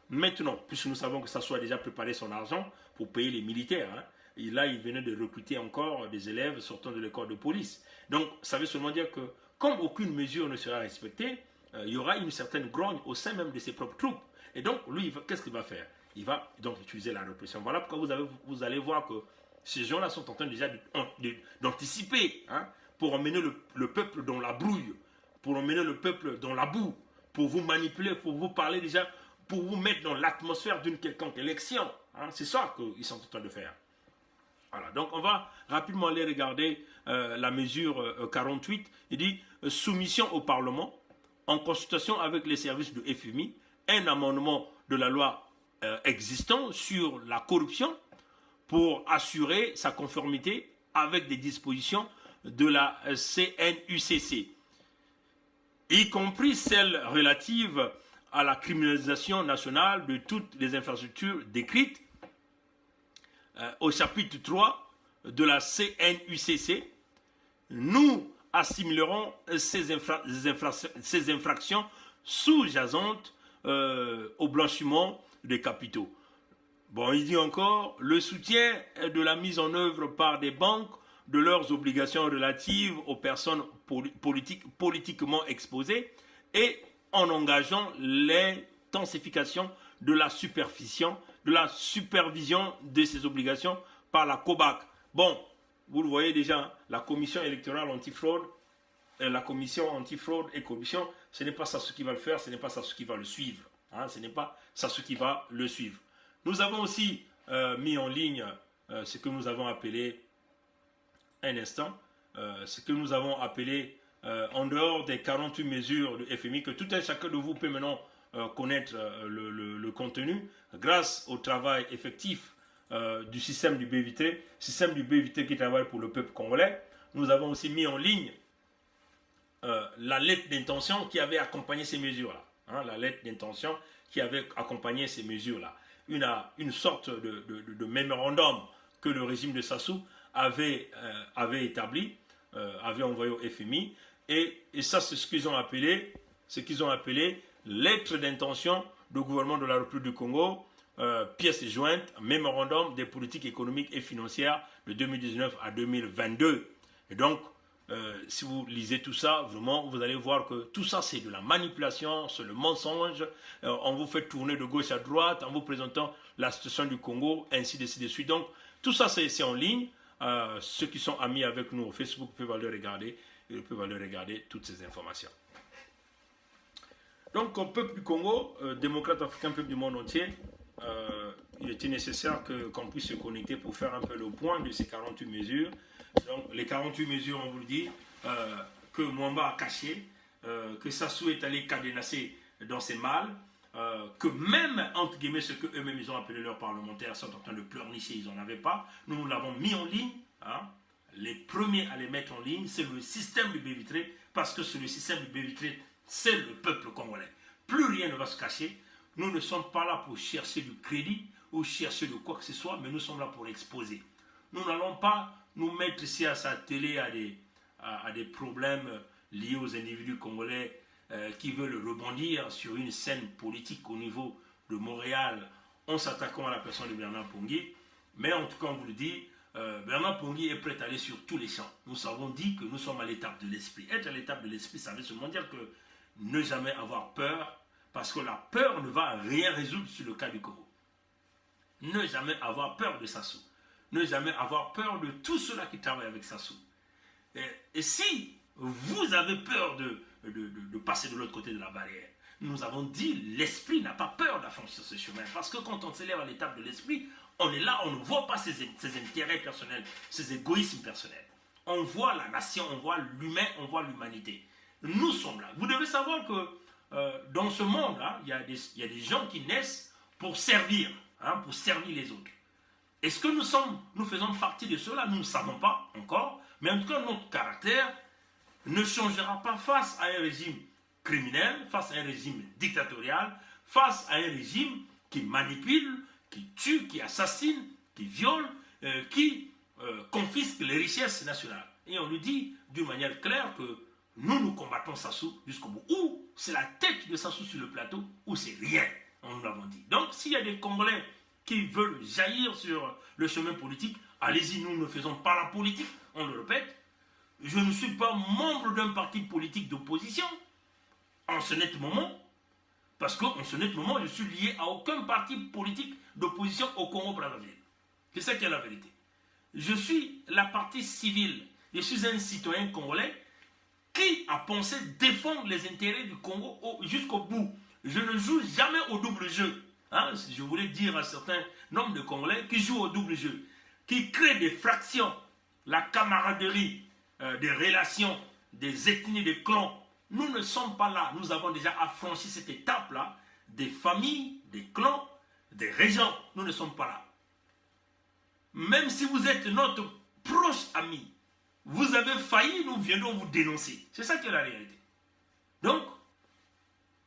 Maintenant, puisque nous savons que Sassou a déjà préparé son argent pour payer les militaires, hein, et là, il venait de recruter encore des élèves sortant de l'école de police. Donc, ça veut seulement dire que, comme aucune mesure ne sera respectée, il y aura une certaine grogne au sein même de ses propres troupes. Et donc, lui, qu'est-ce qu'il va faire? Il va donc utiliser la répression. Voilà pourquoi vous allez voir que ces gens-là sont en train déjà d'anticiper, hein, pour emmener le peuple dans la brouille, pour emmener le peuple dans la boue, pour vous manipuler, pour vous parler déjà, pour vous mettre dans l'atmosphère d'une quelconque élection. Hein. C'est ça qu'ils sont en train de faire. Voilà, donc on va rapidement aller regarder la mesure 48. Il dit soumission au Parlement, en consultation avec les services de FMI, un amendement de la loi existant sur la corruption pour assurer sa conformité avec des dispositions de la CNUCC, y compris celles relatives à la criminalisation nationale de toutes les infrastructures décrites au chapitre 3 de la CNUCC. Nous assimilerons ces infractions sous-jacentes au blanchiment des capitaux. Bon, il dit encore, le soutien de la mise en œuvre par des banques de leurs obligations relatives aux personnes politiquement exposées et en engageant l'intensification de la supervision de ces obligations par la COBAC. Bon, vous le voyez déjà, la commission électorale antifraude, la commission antifraude et corruption, ce n'est pas ça ce qui va le faire, ce n'est pas ça ce qui va le suivre. Hein, ce n'est pas ça ce qui va le suivre. Nous avons aussi mis en ligne ce que nous avons appelé, un instant, ce que nous avons appelé, en dehors des 48 mesures de FMI, que tout un chacun de vous peut maintenant connaître le contenu, grâce au travail effectif du système du BVT qui travaille pour le peuple congolais. Nous avons aussi mis en ligne la lettre d'intention qui avait accompagné ces mesures-là. Hein, la lettre d'intention qui avait accompagné ces mesures-là. Une sorte de mémorandum que le régime de Sassou avait établi, avait envoyé au FMI, et ça c'est ce qu'ils ont appelé lettre d'intention du gouvernement de la République du Congo, pièce jointe, mémorandum des politiques économiques et financières de 2019 à 2022. Et donc, si vous lisez tout ça, vraiment, vous allez voir que tout ça, c'est de la manipulation, c'est le mensonge. On vous fait tourner de gauche à droite en vous présentant la situation du Congo, ainsi de suite. Donc, tout ça, c'est en ligne. Ceux qui sont amis avec nous au Facebook peuvent aller regarder. Ils peuvent aller regarder toutes ces informations. Donc, au peuple du Congo, démocrate africain, peuple du monde entier, il était nécessaire qu'on puisse se connecter pour faire un peu le point de ces 48 mesures. Donc, les 48 mesures, on vous le dit, que Mwamba a caché, que Sassou est allé cadenasser dans ses malles, que même, entre guillemets, ce qu'eux-mêmes ils ont appelé leurs parlementaires sont en train de pleurnicher, ils n'en avaient pas. Nous l'avons mis en ligne. Hein. Les premiers à les mettre en ligne, c'est le système du Bévitré, parce que sur le système du Bévitré, c'est le peuple congolais. Plus rien ne va se cacher. Nous ne sommes pas là pour chercher du crédit ou chercher de quoi que ce soit, mais nous sommes là pour exposer. Nous n'allons pas nous mettre ici à s'atteler à des problèmes liés aux individus congolais qui veulent rebondir sur une scène politique au niveau de Montréal en s'attaquant à la personne de Bernard Pongui. Mais en tout cas, on vous le dit, Bernard Pongui est prêt à aller sur tous les champs. Nous avons dit que nous sommes à l'étape de l'esprit. Être à l'étape de l'esprit, ça veut seulement dire que ne jamais avoir peur, parce que la peur ne va rien résoudre sur le cas du Congo. Ne jamais avoir peur de Sassou. Ne jamais avoir peur de tous ceux-là qui travaillent avec Sassou. Et si vous avez peur de passer de l'autre côté de la barrière, nous avons dit l'esprit n'a pas peur d'affranchir ce chemin. Parce que quand on s'élève à l'étape de l'esprit, on est là, on ne voit pas ses intérêts personnels, ses égoïsmes personnels. On voit la nation, on voit l'humain, on voit l'humanité. Nous sommes là. Vous devez savoir que dans ce monde, hein, il y a des gens qui naissent pour servir, hein, pour servir les autres. Est-ce que nous faisons partie de ceux-là? Nous ne savons pas encore. Mais en tout cas, notre caractère ne changera pas face à un régime criminel, face à un régime dictatorial, face à un régime qui manipule, qui tue, qui assassine, qui viole, qui confisque les richesses nationales. Et on nous dit d'une manière claire que nous combattons Sassou jusqu'au bout. Ou c'est la tête de Sassou sur le plateau, ou c'est rien. nous l'avons dit. Donc, s'il y a des Congolais qui veulent jaillir sur le chemin politique, allez-y, nous ne faisons pas la politique, on le répète. Je ne suis pas membre d'un parti politique d'opposition en ce net moment, parce qu'en ce net moment, je suis lié à aucun parti politique d'opposition au Congo-Brazzaville. C'est ça qui est la vérité. Je suis la partie civile. Je suis un citoyen congolais qui a pensé défendre les intérêts du Congo jusqu'au bout. Je ne joue jamais au double jeu. Hein? Je voulais dire à certains nombres de Congolais qui jouent au double jeu, qui créent des fractions, la camaraderie, des relations, des ethnies, des clans. Nous ne sommes pas là. Nous avons déjà affranchi cette étape-là des familles, des clans, des régions. Nous ne sommes pas là. Même si vous êtes notre proche ami, vous avez failli, nous viendrons vous dénoncer. C'est ça qui est la réalité. Donc,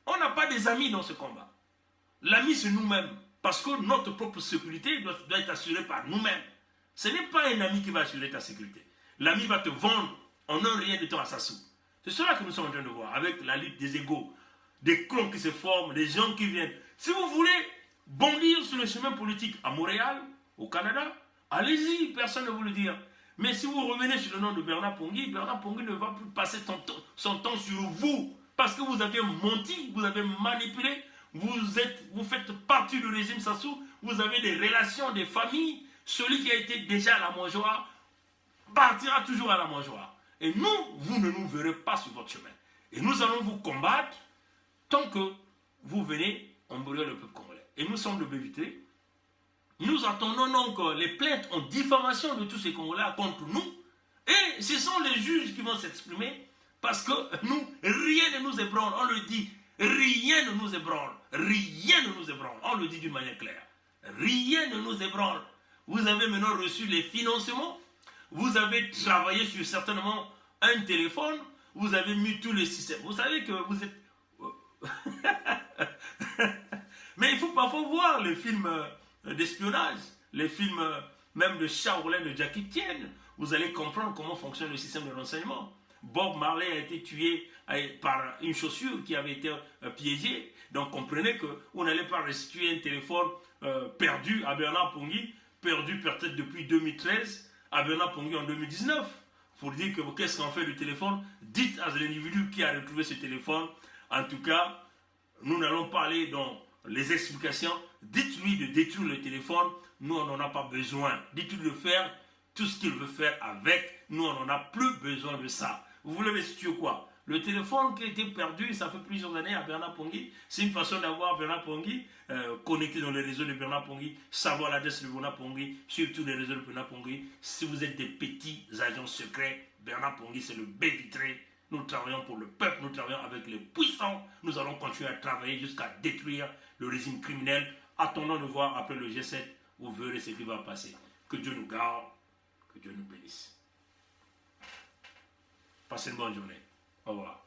on n'a pas des amis dans ce combat. L'ami, c'est nous-mêmes. Parce que notre propre sécurité doit être assurée par nous-mêmes. Ce n'est pas un ami qui va assurer ta sécurité. L'ami va te vendre en un rien de temps à sa soupe. C'est cela que nous sommes en train de voir, avec la lutte des égaux, des clans qui se forment, des gens qui viennent. Si vous voulez bondir sur le chemin politique à Montréal, au Canada, allez-y, personne ne vous le dire. Mais si vous revenez sur le nom de Bernard Pongui ne va plus passer son temps sur vous, parce que vous avez menti, vous avez manipulé, vous faites partie du régime Sassou, vous avez des relations, des familles. Celui qui a été déjà à la mangeoire partira toujours à la mangeoire. Et nous, vous ne nous verrez pas sur votre chemin. Et nous allons vous combattre tant que vous venez embrouiller le peuple congolais. Et nous sommes le BVT. Nous attendons donc les plaintes en diffamation de tous ces Congolais contre nous. Et ce sont les juges qui vont s'exprimer parce que nous, rien ne nous ébranle. On le dit, rien ne nous ébranle. Rien ne nous ébranle. On le dit d'une manière claire. Rien ne nous ébranle. Vous avez maintenant reçu les financements. Vous avez travaillé sur certainement un téléphone. Vous avez mis tous les systèmes. Vous savez que vous êtes... Mais il faut parfois voir les films d'espionnage, les films même de Shaolin de Jackie Chan. Vous allez comprendre comment fonctionne le système de renseignement. Bob Marley a été tué par une chaussure qui avait été piégée. Donc comprenez que vous n'allez pas restituer un téléphone perdu à Bernard Pongui, perdu peut-être depuis 2013 à Bernard Pongui en 2019. Pour dire que qu'est-ce qu'on fait du téléphone, dites à l'individu qui a retrouvé ce téléphone. En tout cas, nous n'allons pas aller dans les explications. Dites-lui de détruire le téléphone. Nous, on n'en a pas besoin. Dites-lui de faire tout ce qu'il veut faire avec. Nous, on n'en a plus besoin de ça. Vous voulez restituer quoi? Le téléphone qui a été perdu, ça fait plusieurs années à Bernard Pongui. C'est une façon d'avoir Bernard Pongui connecté dans les réseaux de Bernard Pongui, savoir l'adresse de Bernard Pongui, sur tous les réseaux de Bernard Pongui. Si vous êtes des petits agents secrets, Bernard Pongui, c'est le B-vitré. Nous travaillons pour le peuple, nous travaillons avec les puissants. Nous allons continuer à travailler jusqu'à détruire le régime criminel. Attendons de voir après le G7, vous verrez ce qui va passer. Que Dieu nous garde, que Dieu nous bénisse. Passez une bonne journée. Au revoir.